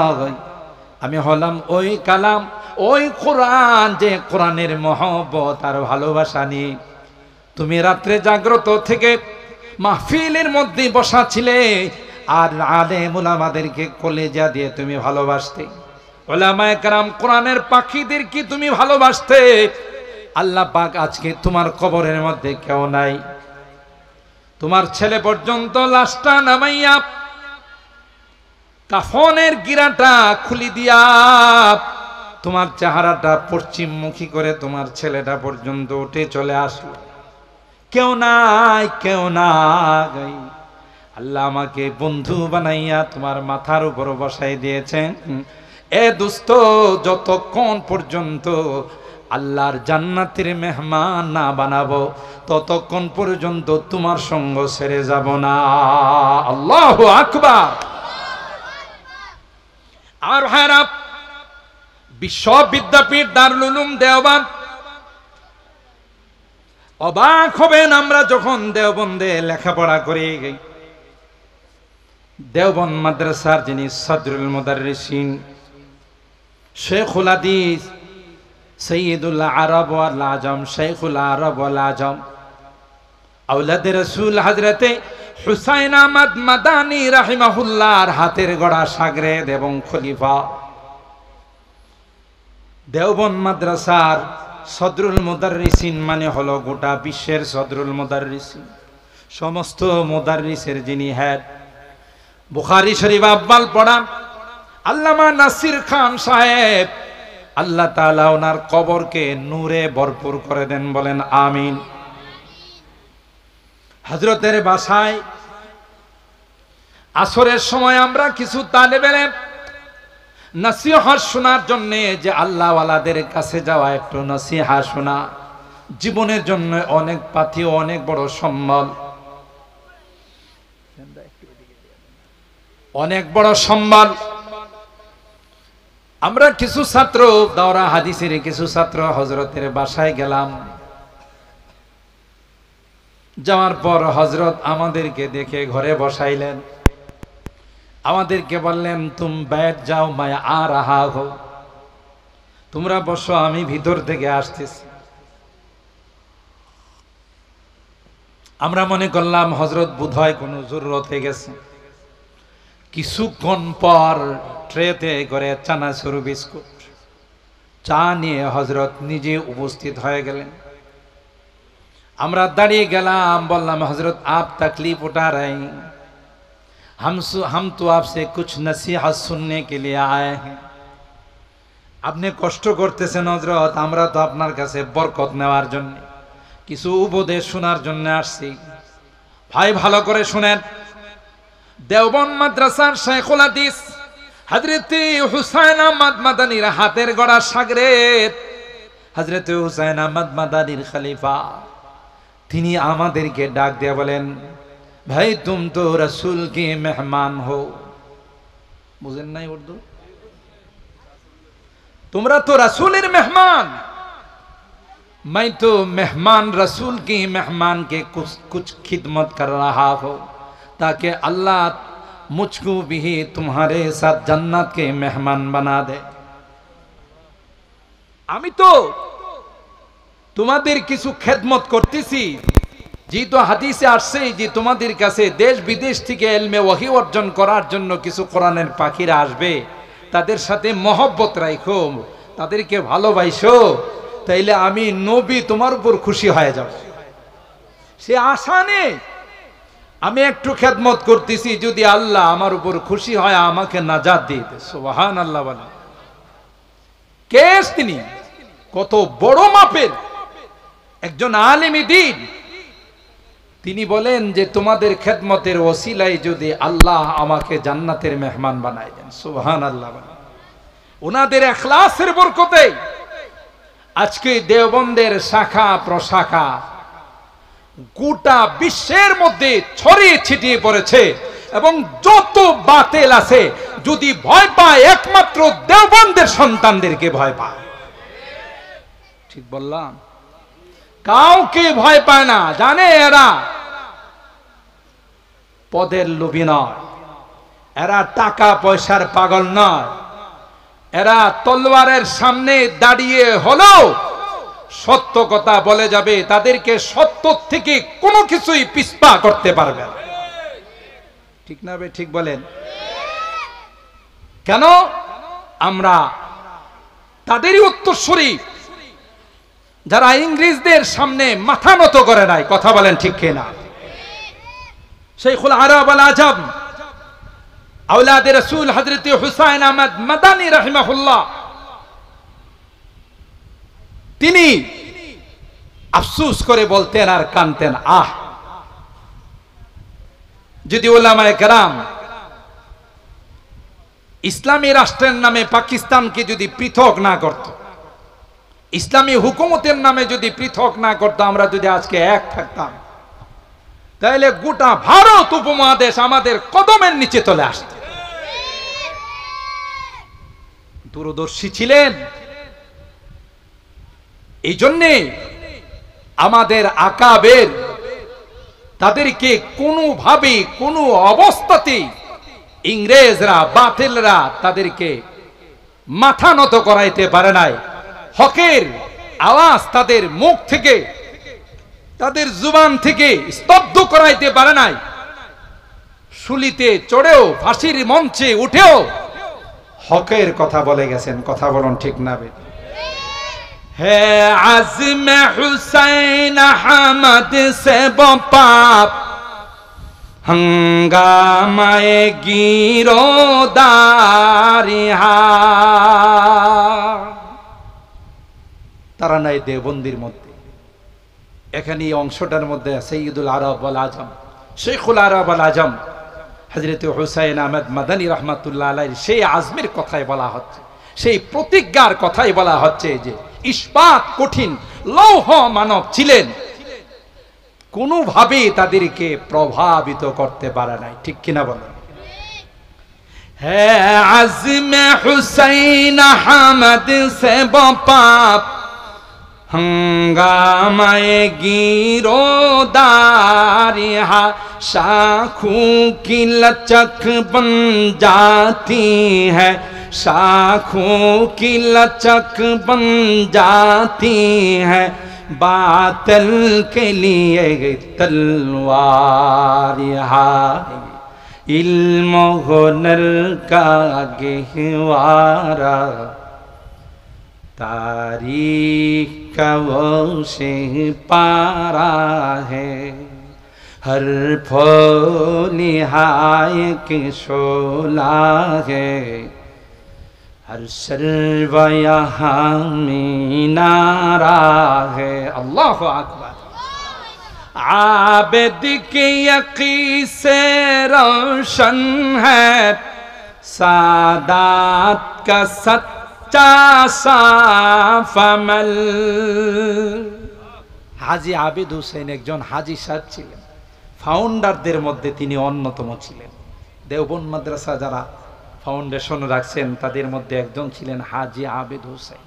আমি হলাম ওই কালাম, ওই কোরআন, যে কোরআনের মহব্বত আর ভালোবাসা নিয়ে তুমি রাত্রে জাগ্রত থেকে মাহফিলের মধ্যে বসা ছিলে, আর আলেম উলামাদেরকে কলেজা দিয়ে তুমি ভালোবাসতে, উলামায়ে কেরাম কোরআনের পাখিদেরকে তুমি ভালোবাসতে। আল্লাহ পাক আজকে তোমার কবরের মধ্যে কেউ নাই, তোমার ছেলে পর্যন্ত লাশটা নামাইয়া কাফনের গিরাটা খুলি দিয়া তোমার চেহারাটা পশ্চিমমুখী করে তোমার ছেলেটা পর্যন্ত উঠে চলে আসলো, কেউ নাই, কেউ নাই। আল্লাহ আমাকে বন্ধু বানাইয়া তোমার মাথার উপর বসাই দিয়েছেন। এ দোস্ত, যতক্ষণ পর্যন্ত আল্লাহর জান্নাতের মেহমান না বানাবো, ততক্ষণ পর্যন্ত তোমার সঙ্গ ছেড়ে যাব না। আল্লাহু আকবার। আর ভাইরা, বিশ্ববিদ্যাপীঠ দারুল উলুম দেওবন্দ, অবাক হবেন আমরা যখন দেওবন্দে লেখাপড়া করে গই, দেওবন্দ মাদ্রাসার যিনি সদরুল মুদাররিসিন শেখুল হাদিস সৈয়দুল আরব ওয়াল আজম, শেখুল আরব ওয়াল আজম, আওলাদে রাসূল হযরতে হুসাইন আহমদ মাদানী রাহিমাহুল্লাহর হাতের গড়া শাগরেদ এবং খলিফা। দেওবন্দ মাদ্রাসার সদরুল মুদাররিসিন মানে হলো গোটা বিশ্বের সদরুল মুদাররিসিন, সমস্ত মুদাররিসের যিনি হেড। বুখারী শরীফ আব্বাল পড়া আল্লামা নাসির খান সাহেব, আল্লাহ তাআলা ওনার কবরকে নূরে ভরপুর করে দেন, বলেন আমিন। হযরতের বাসায় আসরের সময় আমরা কিছু তালেব ইলম নসিহত শোনার জন্য যে আল্লাহওয়ালাদের কাছে যাওয়া, একটু নসিহত শোনা জীবনের জন্য অনেক পাথি, অনেক বড় সম্বল, অনেক বড় সম্বল। আমরা কিছু ছাত্র দাওরা হাদিসের কিছু ছাত্র হযরতের বাসায় গেলাম। যাওয়ার পর হযরত আমাদেরকে দেখে ঘরে বসাইলেন, আমাদেরকে বললেন তুম बैठ যাও मैं आ रहा हूं, তোমরা বসো আমি ভিতর থেকে আসতেছি। আমরা মনে করলাম হযরত বোধহয় কোনো জরুরত হয়ে গেছে। কিছুক্ষণ পর ট্রেতে করে চানাচুর বিস্কুট চা নিয়ে হযরত নিজে উপস্থিত হয়ে গেলেন। আমরা দাঁড়িয়ে গেলাম, বললাম হযরত आप तकलीफ उठा रहे हैं, हम तो आपसे कुछ नसीहत सुनने के लिए आए हैं। আপনি কষ্ট করতেছেন হযরত, আমরা তো আপনার কাছে বরকত নেওয়ার জন্য, কিছু উপদেশ শোনার জন্য আসছি। ভাই ভালো করে শুনেন, দেওবন্দ মাদ্রাসার শাইখুল হাদিস হযরত হুসাইন আহমদ মাদানীর হাতের গড়া শাগরেদ হযরত হুসাইন আহমদ মাদানীর খলিফা, তিনি আমাদেরকে ডাক দিয়ে বলেন, ভাই তুম তো রসুল কি মেহমান হো। বুঝেন নাই উর্দু? তোমরা তো রসুলের মেহমান। मैं तो मेहमान रसूल की मेहमान के कुछ खिदमत कर रहा हो, ताकि अल्लाह मुझको भी तुम्हारे साथ जन्नत के मेहमान बना दे। আমি তো তোমাদের কিছু খেদমত করতেছি, যেহেতু হাদিসে আসছে যে তোমাদের কাছে দেশ বিদেশ থেকে ইলমে ওয়াহি অর্জন করার জন্য কিছু কোরআনের পাখিরা আসবে, তাদের সাথে মহব্বত রাখো, তাদেরকে ভালোবাসো, তাইলে আমি নবী তোমার উপর খুশি হয়ে যাব। সে আশা নেই, আমি একটু খেদমত করতেছি, যদি আল্লাহ আমার উপর খুশি হয় আমাকে নাজাত দিয়ে দে। সুবহানাল্লাহ বলেন। কেস তিনি কত বড় মাপের একজন আলেমী দ্বীন, তিনি বলেন যে তোমাদের খেদমতের ওসিলায় যদি আল্লাহ আমাকে জান্নাতের মেহমান বানায় দেন। সুবহানাল্লাহ বলেন। ওনাদের ইখলাসের বরকতে আজকে দেওবন্দের শাখা প্রশাখা গোটা বিশ্বের মধ্যে ছড়িয়ে ছিটিয়ে পড়েছে, এবং যত বাতিল আছে যদি ভয় পায় একমাত্র দেওবন্দের সন্তানদেরকে ভয় পায়। ঠিক বললাম? কাউকে ভয় পায় না, জানে এরা পদের লোভী নয়, এরা টাকা পয়সার পাগল নয়, এরা তলোয়ারের সামনে দাঁড়িয়ে হলো সত্য কথা বলে যাবে, তাদেরকে সত্য থেকে কোনো কিছুই পিছপা করতে পারবে না। ঠিক না বে ঠিক বলেন? কেন? আমরা তাদেরই উত্তরসূরি যারা ইংরেজদের সামনে মাথা নত করে নাই। কথা বলেন ঠিক কিনা? শাইখুল আরব আল আজম আওলাদে রাসূল হযরত হুসাইন আহমদ মাদানী রাহিমাহুল্লাহ, তিনি আফসোস করে বলতেন আর কানতেন, আহ যদি উলামায়ে কেরাম ইসলামী রাষ্ট্রের নামে পাকিস্তানকে যদি পৃথক না করত, ইসলামী হুকুমতের নামে যদি পৃথক না করত, আমরা যদি আজকে এক থাকতাম, তাহলে গোটা ভারত উপমহাদেশ আমাদের কদমের নিচে চলে আসত। দূরদর্শী ছিলেন, এই জন্যে আমাদের আকাবের তাদেরকে কোনোভাবে কোনো অবস্থাতেই ইংরেজরা বাতিলরা তাদেরকে মাথা নত করাইতে পারে নাই। হকের আওয়াজ তাদের মুখ থেকে, তাদের জুবান থেকে স্তব্ধ করাইতে পারে নাই। শুলিতে চড়েও, ফাঁসির মঞ্চে উঠেও হকের কথা বলে গেছেন। কথা বলুন ঠিক না? হে আজমে হুসাইন আহমদ সে বাপ হঙ্গামায়ে গিরোদারিহা, তারা নাই দেওবন্দির মধ্যে। এখানে এই অংশটার মধ্যে সৈয়দুল আরব আল আজম, শেখুল আরব আল আজম হযরত হুসাইন আহমদ মাদানী রহমাতুল্লাহ আলাইহির সেই আজমের কথাই বলা হচ্ছে, সেই প্রতিজ্ঞার কথাই বলা হচ্ছে যে ইস্পাত কঠিন লৌহ মানব ছিলেন, কোনোভাবেই তাদেরকে প্রভাবিত করতে পারে নাই। ঠিক কিনা বলেন? হ্যাঁ, আজমে হুসাইন আহমদ সে বাপ हंगामाए गिरोदारिहा शाखों की लचक बन जाती है, शाखों की लचक बन जाती है, बातिल के लिए तलवार इल्म हुनर का गहवारा तारीख का वो से पारा है, हर फूल निहाय के शोला है, हर सर्व यहाँ मीनारा है। अल्लाहु अकबर। आबिद के यकी से रोशन है, सादात का সাফামাল। হাজী আবিদ হোসেন একজন হাজী সাহেব ছিলেন, ফাউন্ডারদের মধ্যে তিনি অন্যতম ছিলেন। দেওবন্দ মাদ্রাসা যারা ফাউন্ডেশন রাখছেন তাদের মধ্যে একজন ছিলেন হাজী আবিদ হোসেন।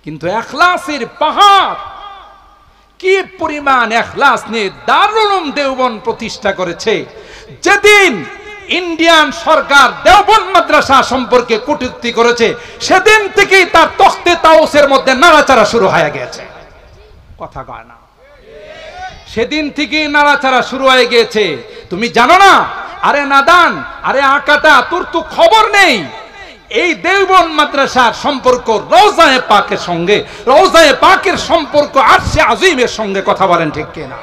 কিন্তু এখলাসের পাহাড়, কি পরিমাণ এখলাস নিয়ে দারুল উলুম দেওবন্দ প্রতিষ্ঠা করেছে। যেদিন ইন্ডিয়ান সরকার দেওবন্দ মাদ্রাসা সম্পর্কে কটূক্তি করেছে, সেদিন থেকেই তার তখতে তাওসের মধ্যে নাড়াচাড়া শুরু হয়ে গেছে। কথা কয় না? সেদিন থেকেই নাড়াচাড়া শুরু হয়ে গিয়েছে। তুমি জানো না? আরে নাদান, আরে আকাটা, তোর তো খবর নেই। এই দেওবন্দ মাদ্রাসার সম্পর্ক রওজায়ে পাকের সঙ্গে, রওজায়ে পাকের সম্পর্ক আরশে আজিমের সঙ্গে। কথা বলেন ঠিক কিনা?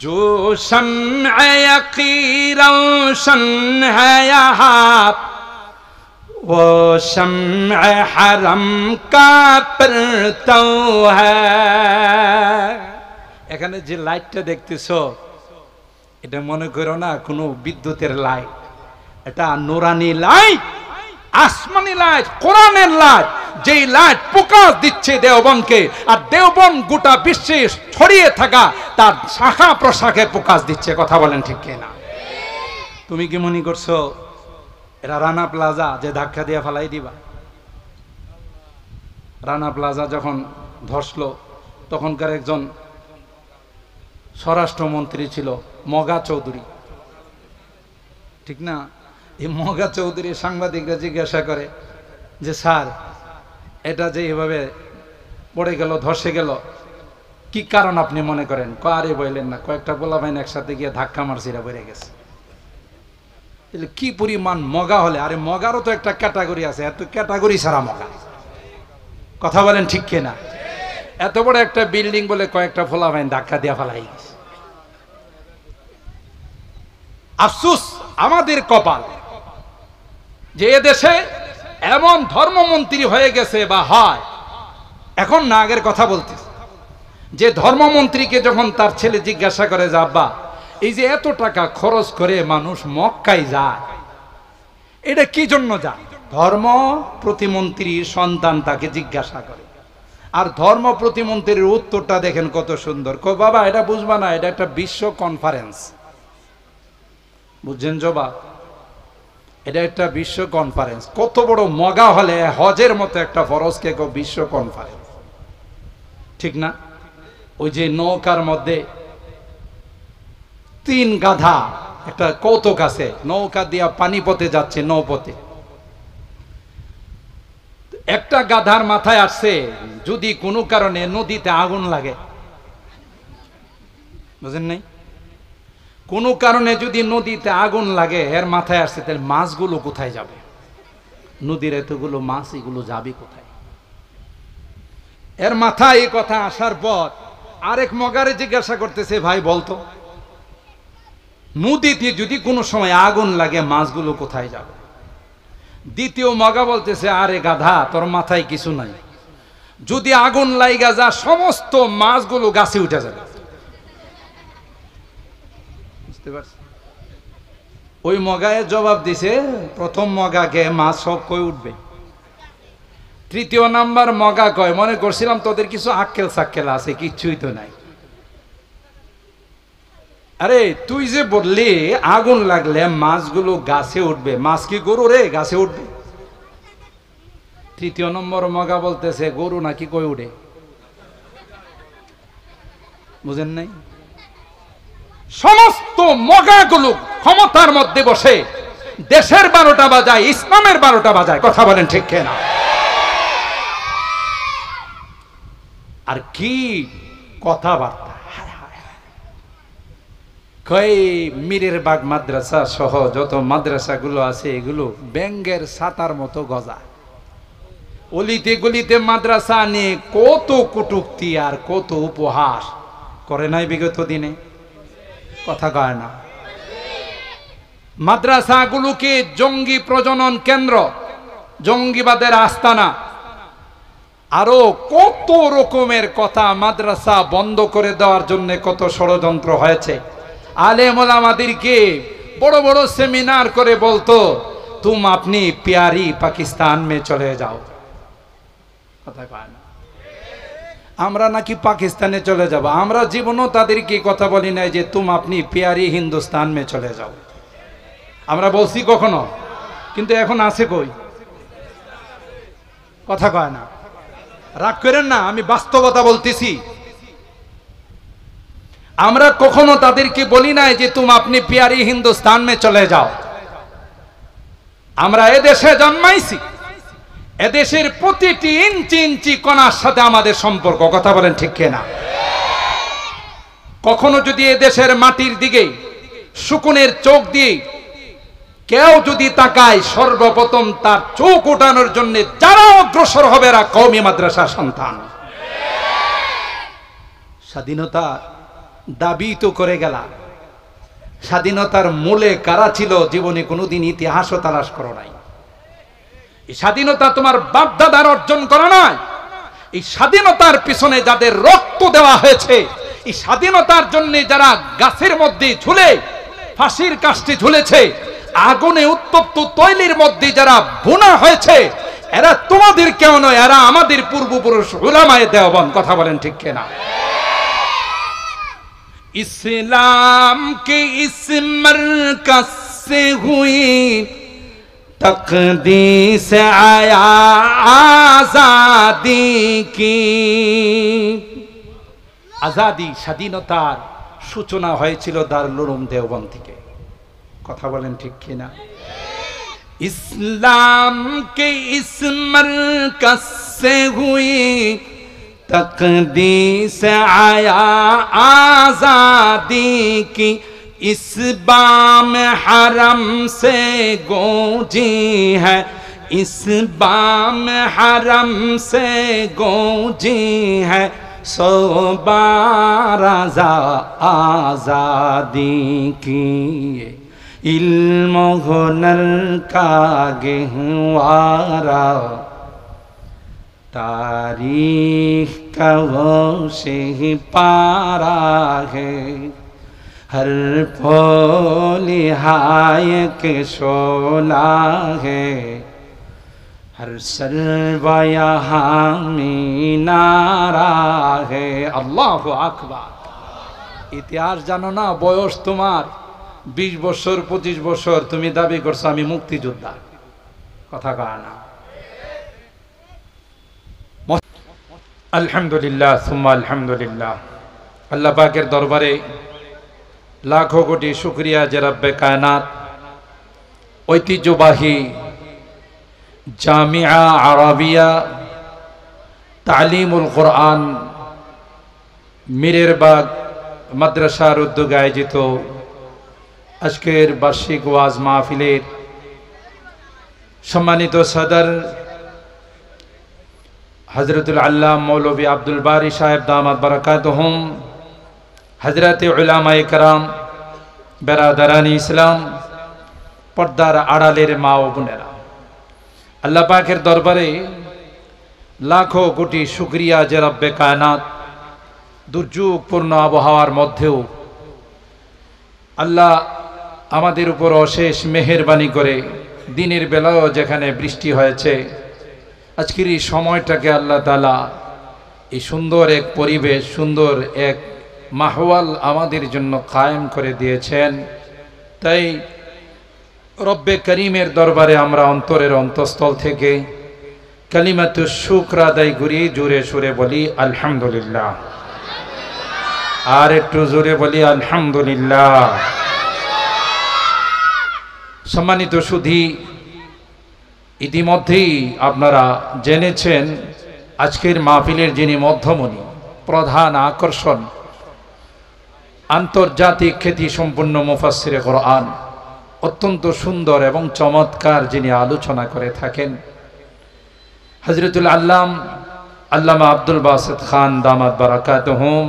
जो शम्अ यक़ी रोशन है यहाँ, वो शम्अ हरम का परतौ है। এখানে যে লাইটটা দেখতেছো, এটা মনে করো না কোনো বিদ্যুতের লাইট, এটা নুরানি লাইট, আসমানি লাইট, কোরআনের লাইট। যেই লাইট প্রকাশ দিচ্ছে দেওবন্দকে, আর দেওবন্দ গোটা বিশ্বে ছড়িয়ে থাকা তার শাখা প্রশাখায় প্রকাশ দিচ্ছে। কথা বলেন ঠিক কিনা? তুমি কি মনে করছো এরা রানা প্লাজা যে ধাক্কা দিয়ে ফেলাই দিবা? রানা প্লাজা যখন ধসলো, তখনকার একজন স্বরাষ্ট্রমন্ত্রী ছিল মগা চৌধুরী, ঠিক না? এই মগা চৌধুরী সাংবাদিকরা জিজ্ঞাসা করে যে স্যার, এটা যে এভাবে পড়ে গেল, ধসে গেল, কি কারণ আপনি মনে করেন? আরে বললেন না, কয়েকটা পোলাপাইন একসাথে গিয়ে ধাক্কা মারছিরা বেড়ে গেছে। কি পরিমাণ মগা হলে? আরে মগারও তো একটা ক্যাটাগরি আছে, এত ক্যাটাগরি ছাড়া মগা। কথা বলেন ঠিক কিনা? এত বড় একটা বিল্ডিং বলে কয়েকটা পোলাপাইন ধাক্কা দিয়ে ফেলাই গেছে। আফসোস আমাদের কপাল যে এদেশে এমন ধর্মমন্ত্রী হয়ে গেছে, বা হয় এখন না, আগের কথা বলতেছে, যে ধর্মমন্ত্রীকে যখন তার ছেলে জিজ্ঞাসা করে যে আব্বা, এই যে এত টাকা খরচ করে মানুষ মক্কায় যায়, এটা কি জন্য যায়? ধর্ম প্রতিমন্ত্রীর সন্তান তাকে জিজ্ঞাসা করে, আর ধর্ম প্রতিমন্ত্রীর উত্তরটা দেখেন কত সুন্দর। কো বাবা, এটা বুঝবা না, এটা একটা বিশ্ব কনফারেন্স। বুঝছেন জবাব? এটা একটা বিশ্ব কনফারেন্স। কত বড় মগা হলে হজের মতো একটা ফরজকে বিশ্ব কনফারেন্স, ঠিক না? ওই যে নৌকার মধ্যে 3 গাধা, একটা কৌতুক আছে, নৌকা দিয়া পানিপথে যাচ্ছে, নৌপথে একটা গাধার মাথায় আসছে যদি কোনো কারণে নদীতে আগুন লাগে, বুঝেন নাই? কোনো কারণে যদি নদীতে আগুন লাগে, এর মাথায় আসছে, তাহলে মাছগুলো কোথায় যাবে? নদীর এতগুলো মাছ, এগুলো যাবে কোথায়? এর মাথায় এই কথা আসার পর আরেক মগারে জিজ্ঞাসা করতেছে, ভাই বলতো, নদীতে যদি কোনো সময় আগুন লাগে, মাছগুলো কোথায় যাবে? দ্বিতীয় মগা বলতেছে, আরে গাধা, তোর মাথায় কিছু নাই, যদি আগুন লাইগা যা, সমস্ত মাছগুলো গাছে উঠে যাবে। বুঝতে পারছি? ওই মগায় জবাব দিছে, প্রথম মগাকে মাছ সব কই উঠবে। তৃতীয় নাম্বার মগা কয়, মনে করছিলাম তোদের কিছু আক্কেল সাক্কেল আছে, কিচ্ছুই তো নাই। আরে তুই যে বললি আগুন লাগলে মাছগুলো গাছে উঠবে, মাছ কি গরু রে গাছে উঠবে? তৃতীয় নম্বর মগা বলতেছে, গরু নাকি কই উঠে? বুঝেন নাই? সমস্ত মগাগুলো ক্ষমতার মধ্যে বসে দেশের 12টা বাজায়, ইসলামের 12টা বাজায়। কথা বলেন ঠিক কিনা? আর কি কথাবার্তা! কই মীরের বাগ মাদ্রাসা সহ যত মাদ্রাসাগুলো আছে এগুলো ব্যাঙ্গের ছাতার মতো গজা। অলিতে গলিতে মাদ্রাসা নিয়ে কত কটূক্তি আর কত উপহাস করে নাই বিগত দিনে? কথা কয় না? মাদ্রাসাগুলোকে জঙ্গি প্রজনন কেন্দ্র, জঙ্গিবাদের আস্তানা, আরো কত রকমের কথা। মাদ্রাসা বন্ধ করে দেওয়ার জন্য কত ষড়যন্ত্র হয়েছে। আলেম ওলামাদেরকে বড় বড় সেমিনার করে বলতো, তুম আপনি প্যারি পাকিস্তান মে চলে যাও। কথা কয় না? আমরা নাকি পাকিস্তানে চলে যাব? আমরা জীবনও তাদেরকে কথা বলি নাই যে তুম আপনি প্যারি হিন্দুস্তান মে চলে যাও। আমরা বলছি কখনো? কিন্তু এখন আছে কই? কথা কয় না? রাগ করেন না, আমি বাস্তবতা বলতেছি। আমরা কখনো তাদেরকে বলি নাই যে তুম আপনি প্যারি হিন্দুস্তান মে চলে যাও। আমরা এদেশে জন্মাইছি, এদেশের প্রতিটি ইঞ্চি ইঞ্চি কণার সাথে আমাদের সম্পর্ক। কথা বলেন ঠিক কিনা? কখনো যদি এদেশের মাটির দিকে শকুনের চোখ দিয়ে কেউ যদি তাকায়, সর্বপ্রথম তার চোখ ওঠানোর জন্য যারা অগ্রসর হবে এরা কওমি মাদ্রাসার সন্তান। স্বাধীনতা দাবি তো করে গেলা, স্বাধীনতার মূলে কারা ছিল জীবনে কোনোদিন ইতিহাসও তালাশ করো নাই। এই স্বাধীনতা তোমার বাপদাদার অর্জন করা নয়। এই স্বাধীনতার পিছনে যাদের রক্ত দেওয়া হয়েছে, এই স্বাধীনতার জন্য যারা গাছের মধ্যে ঝুলে ফাঁসির কাষ্ঠে ঝুলেছে, আগুনে উত্তপ্ত তৈলির মধ্যে যারা বোনা হয়েছে, এরা তোমাদের কেউ নয়, এরা আমাদের পূর্বপুরুষ উলামায়ে দেওবন্দ। কথা বলেন ঠিক কিনা? इस्लाम के इस मरकज से हुई तकदीस आया आजादी की। आजादी স্বাধীনতার সূচনা হয়েছিল দারুল উলুম দেওবন্দ থেকে। কথা বলেন ঠিক কিনা? इस्लाम के इस मरकज से हुई तकदीस आया आजादी की। इस बाम हरम से गूंजी है, इस बाम हरम से गूंजी है सौ बार आजादी की। इल्म हुनर का गहवारा तारीख का वो से पारा है। हर फूल हाय के शोला है, हर सर्वा यहाँ मीनारा है। अल्लाहु আকবার। ইতিহাস জানো না? বয়স তোমার 20 বছর 25 বছর, তুমি দাবি করছো আমি মুক্তিযোদ্ধা। কথা কয় না? আলহামদুলিল্লাহ সুম্মা আলহামদুলিল্লাহ। আল্লাহ পাকের দরবারে লাখো কোটি শুকরিয়া যে রব্বে কায়নাত ঐতিহ্যবাহী জামিয়া আরাবিয়া তালিমুল কোরআন মীরের বাগ মাদ্রাসার উদ্যোগে আয়োজিত আজকের বার্ষিক ওয়াজ মাহফিলের সম্মানিত সদর হযরতুল আল্লাহ মৌলভী আব্দুল বারী সাহেব দামাত বারাকাতুহুম, হযরতে উলামায়ে কেরাম, বেরাদারানি ইসলাম, পর্দার আড়ালের মা ও বোনেরা, আল্লাহ পাকের দরবারে লাখো কোটি শুকরিয়া যে রব্বে কায়নাত দুর্যোগপূর্ণ আবহাওয়ার মধ্যেও আল্লাহ আমাদের উপর অশেষ মেহেরবানি করে দিনের বেলাও যেখানে বৃষ্টি হয়েছে, আজকের এই সময়টাকে আল্লাহ তাআলা এই সুন্দর এক পরিবেশ, সুন্দর এক মাহওয়াল আমাদের জন্য কায়েম করে দিয়েছেন। তাই রব্বে করিমের দরবারে আমরা অন্তরের অন্তঃস্থল থেকে কালিমাতু শুকর আদায় করি, জোরে সুরে বলি আলহামদুলিল্লাহ। আর একটু জোরে বলি আলহামদুলিল্লাহ। সম্মানিত সুধী, ইতিমধ্যেই আপনারা জেনেছেন আজকের মাহফিলের যিনি মধ্যমণি, প্রধান আকর্ষণ, আন্তর্জাতিক খ্যাতি সম্পন্ন মুফাসসিরে কোরআন, অত্যন্ত সুন্দর এবং চমৎকার যিনি আলোচনা করে থাকেন, হযরতুল আল্লামা আব্দুল বাসিত খান দামাত বারাকাতুহুম।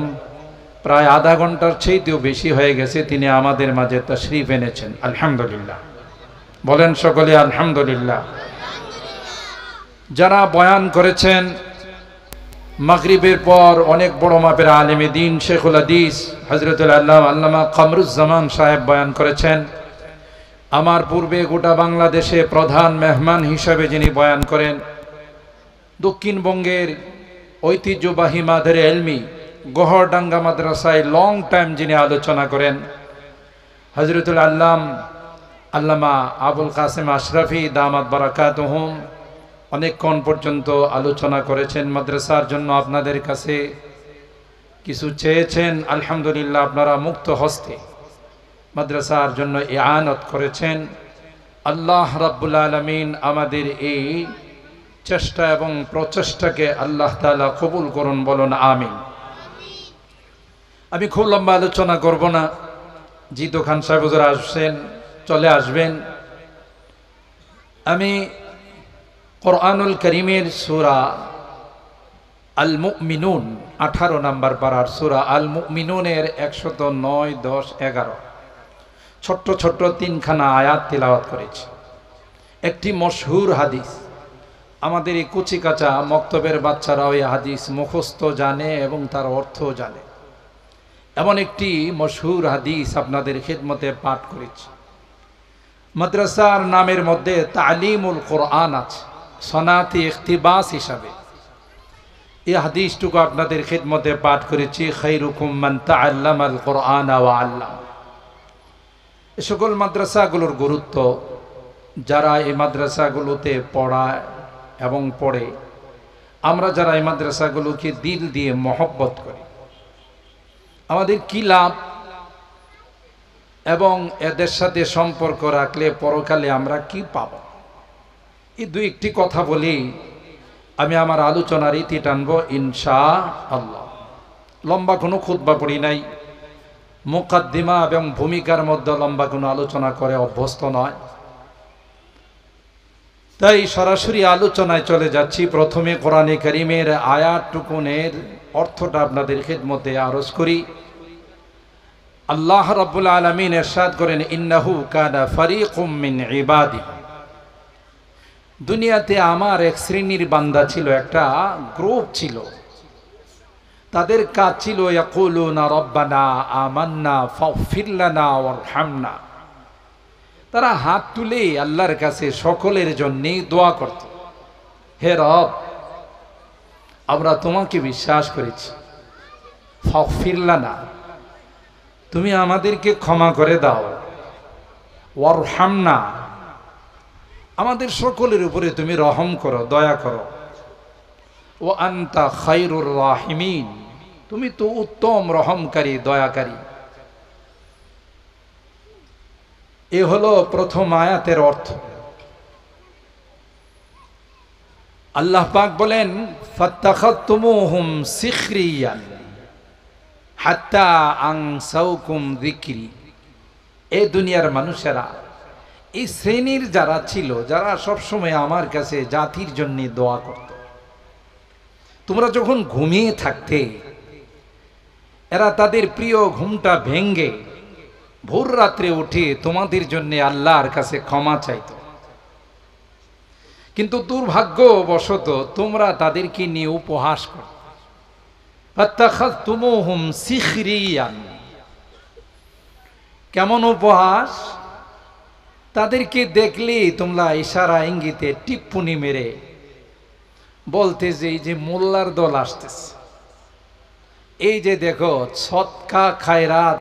প্রায় আধা ঘন্টার চেয়েও বেশি হয়ে গেছে তিনি আমাদের মাঝে তাশরীফ এনেছেন। আলহামদুলিল্লাহ বলেন সকলে আলহামদুলিল্লাহ। যারা বয়ান করেছেন মাগরিবের পর, অনেক বড় মাপের আলেমে দ্বীন শেখুল হাদিস হযরতুল আল্লামা কামরুজ্জামান সাহেব বয়ান করেছেন। আমার পূর্বে গোটা বাংলাদেশে প্রধান মেহমান হিসাবে যিনি বয়ান করেন, দক্ষিণবঙ্গের ঐতিহ্যবাহী মাদারে ইলমি গহরডাঙ্গা মাদ্রাসায় লং টাইম যিনি আলোচনা করেন, হযরতুল আল্লামা আবুল কাসেম আশরাফি দামাত বারাকাতুহুম, অনেকক্ষণ পর্যন্ত আলোচনা করেছেন। মাদ্রাসার জন্য আপনাদের কাছে কিছু চেয়েছেন, আলহামদুলিল্লাহ আপনারা মুক্ত হস্তে মাদ্রাসার জন্য ইআনত করেছেন। আল্লাহ রাব্বুল আলামিন আমাদের এই চেষ্টা এবং প্রচেষ্টাকে আল্লাহ তাআলা কবুল করুন, বলুন আমিন। আমি খুব লম্বা আলোচনা করব না, জিতু খান সাহেব হুজুর আসছেন, চলে আসবেন। আমি কোরআনুল কারীমের সূরা আল মুমিনুন 18 নম্বর পারার সূরা আল মুমিনুনের 109, 10, 11 ছোট্ট ছোট্ট 3খানা আয়াত তিলাওয়াত করেছি। একটি মশহুর হাদিস, আমাদের এই কুচিকাচা মক্তবের বাচ্চারাও এই হাদিস মুখস্থ জানে এবং তার অর্থ জানে, এমন একটি মশহুর হাদিস আপনাদের খিদমতে পাঠ করেছি। মাদ্রাসার নামের মধ্যে তালিমুল কোরআন আছে, সনাতি ইখতিবাস হিসাবে এই হাদিসটুকু আপনাদের খিদমতে পাঠ করেছি। খায়রুকুম মান তাআল্লামাল কোরআন ওয়া আল্লাম। এই সকল মাদ্রাসাগুলোর গুরুত্ব, যারা এই মাদ্রাসাগুলোতে পড়ায় এবং পড়ে, আমরা যারা এই মাদ্রাসাগুলোকে দিল দিয়ে মহব্বত করি, আমাদের কি লাভ এবং এদের সাথে সম্পর্ক রাখলে পরকালে আমরা কি পাব, এই দুই একটি কথা বলি আমি আমার আলোচনার ইতি টানবো ইনশাআল্লাহ। লম্বা কোনো খুতবা পড়ি নাই, মুকাদ্দিমা এবং ভূমিকার মধ্যে লম্বা কোনো আলোচনা করে অভ্যস্ত নয়, তাই সরাসরি আলোচনায় চলে যাচ্ছি। প্রথমে কোরআনে কারীমের আয়াতটুকুনের অর্থটা আপনাদের খিদমতে আরজ করি। আল্লাহ রাব্বুল আলামিন ইরশাদ করেন, ইন্নাহু কানা ফারীকুম মিন ইবাদি। দুনিয়াতে আমার এক শ্রেণীর বান্দা ছিল, একটা গ্রুপ ছিল, তাদের কাজ ছিল ইয়াকুলুনা রব্বানা আমান্না ফাগফির লানা ওয়ারহামনা। তারা হাত তুলে আল্লাহর কাছে সকলের জন্য দোয়া করত, হে রব আমরা তোমাকে বিশ্বাস করেছি, ফাগফির লানা তুমি আমাদেরকে ক্ষমা করে দাও, ওয়ারহামনা আমাদের সকলের উপরে তুমি রহম করো, দয়া করো, ও আনতা খায়রুর রাহিমিন তুমি তো উত্তম রহমকারী, দয়াকারী। এ হলো প্রথম আয়াতের অর্থ। আল্লাহ পাক বলেন, ফাত্তাখাতুমুহুম সিখরিয়ান হাত্তা আনসাউকুম যিকরি। এই দুনিয়ার মানুষেরা, এই শ্রেণীর যারা ছিল, যারা সবসময় আমার কাছে জাতির জন্য দোয়া করত, তোমরা যখন ঘুমিয়ে থাকতে এরা তাদের প্রিয় ঘুমটা ভেঙ্গে ভোর রাত্রে উঠে তোমাদের জন্য আল্লাহর কাছে ক্ষমা চাইত। কিন্তু দুর্ভাগ্যবশত তোমরা তাদেরকে নিয়ে উপহাস করো। ফাত্তাখাযতুমুহুম সিখরিয়ান, কেমন উপহাস? তাদেরকে দেখলি তোমরা ইশারা ইঙ্গিতে টিপ্পনি মেরে বলতে যে এই যে মোল্লার দল আসতেছে, এই যে দেখো সৎকা খায়রাত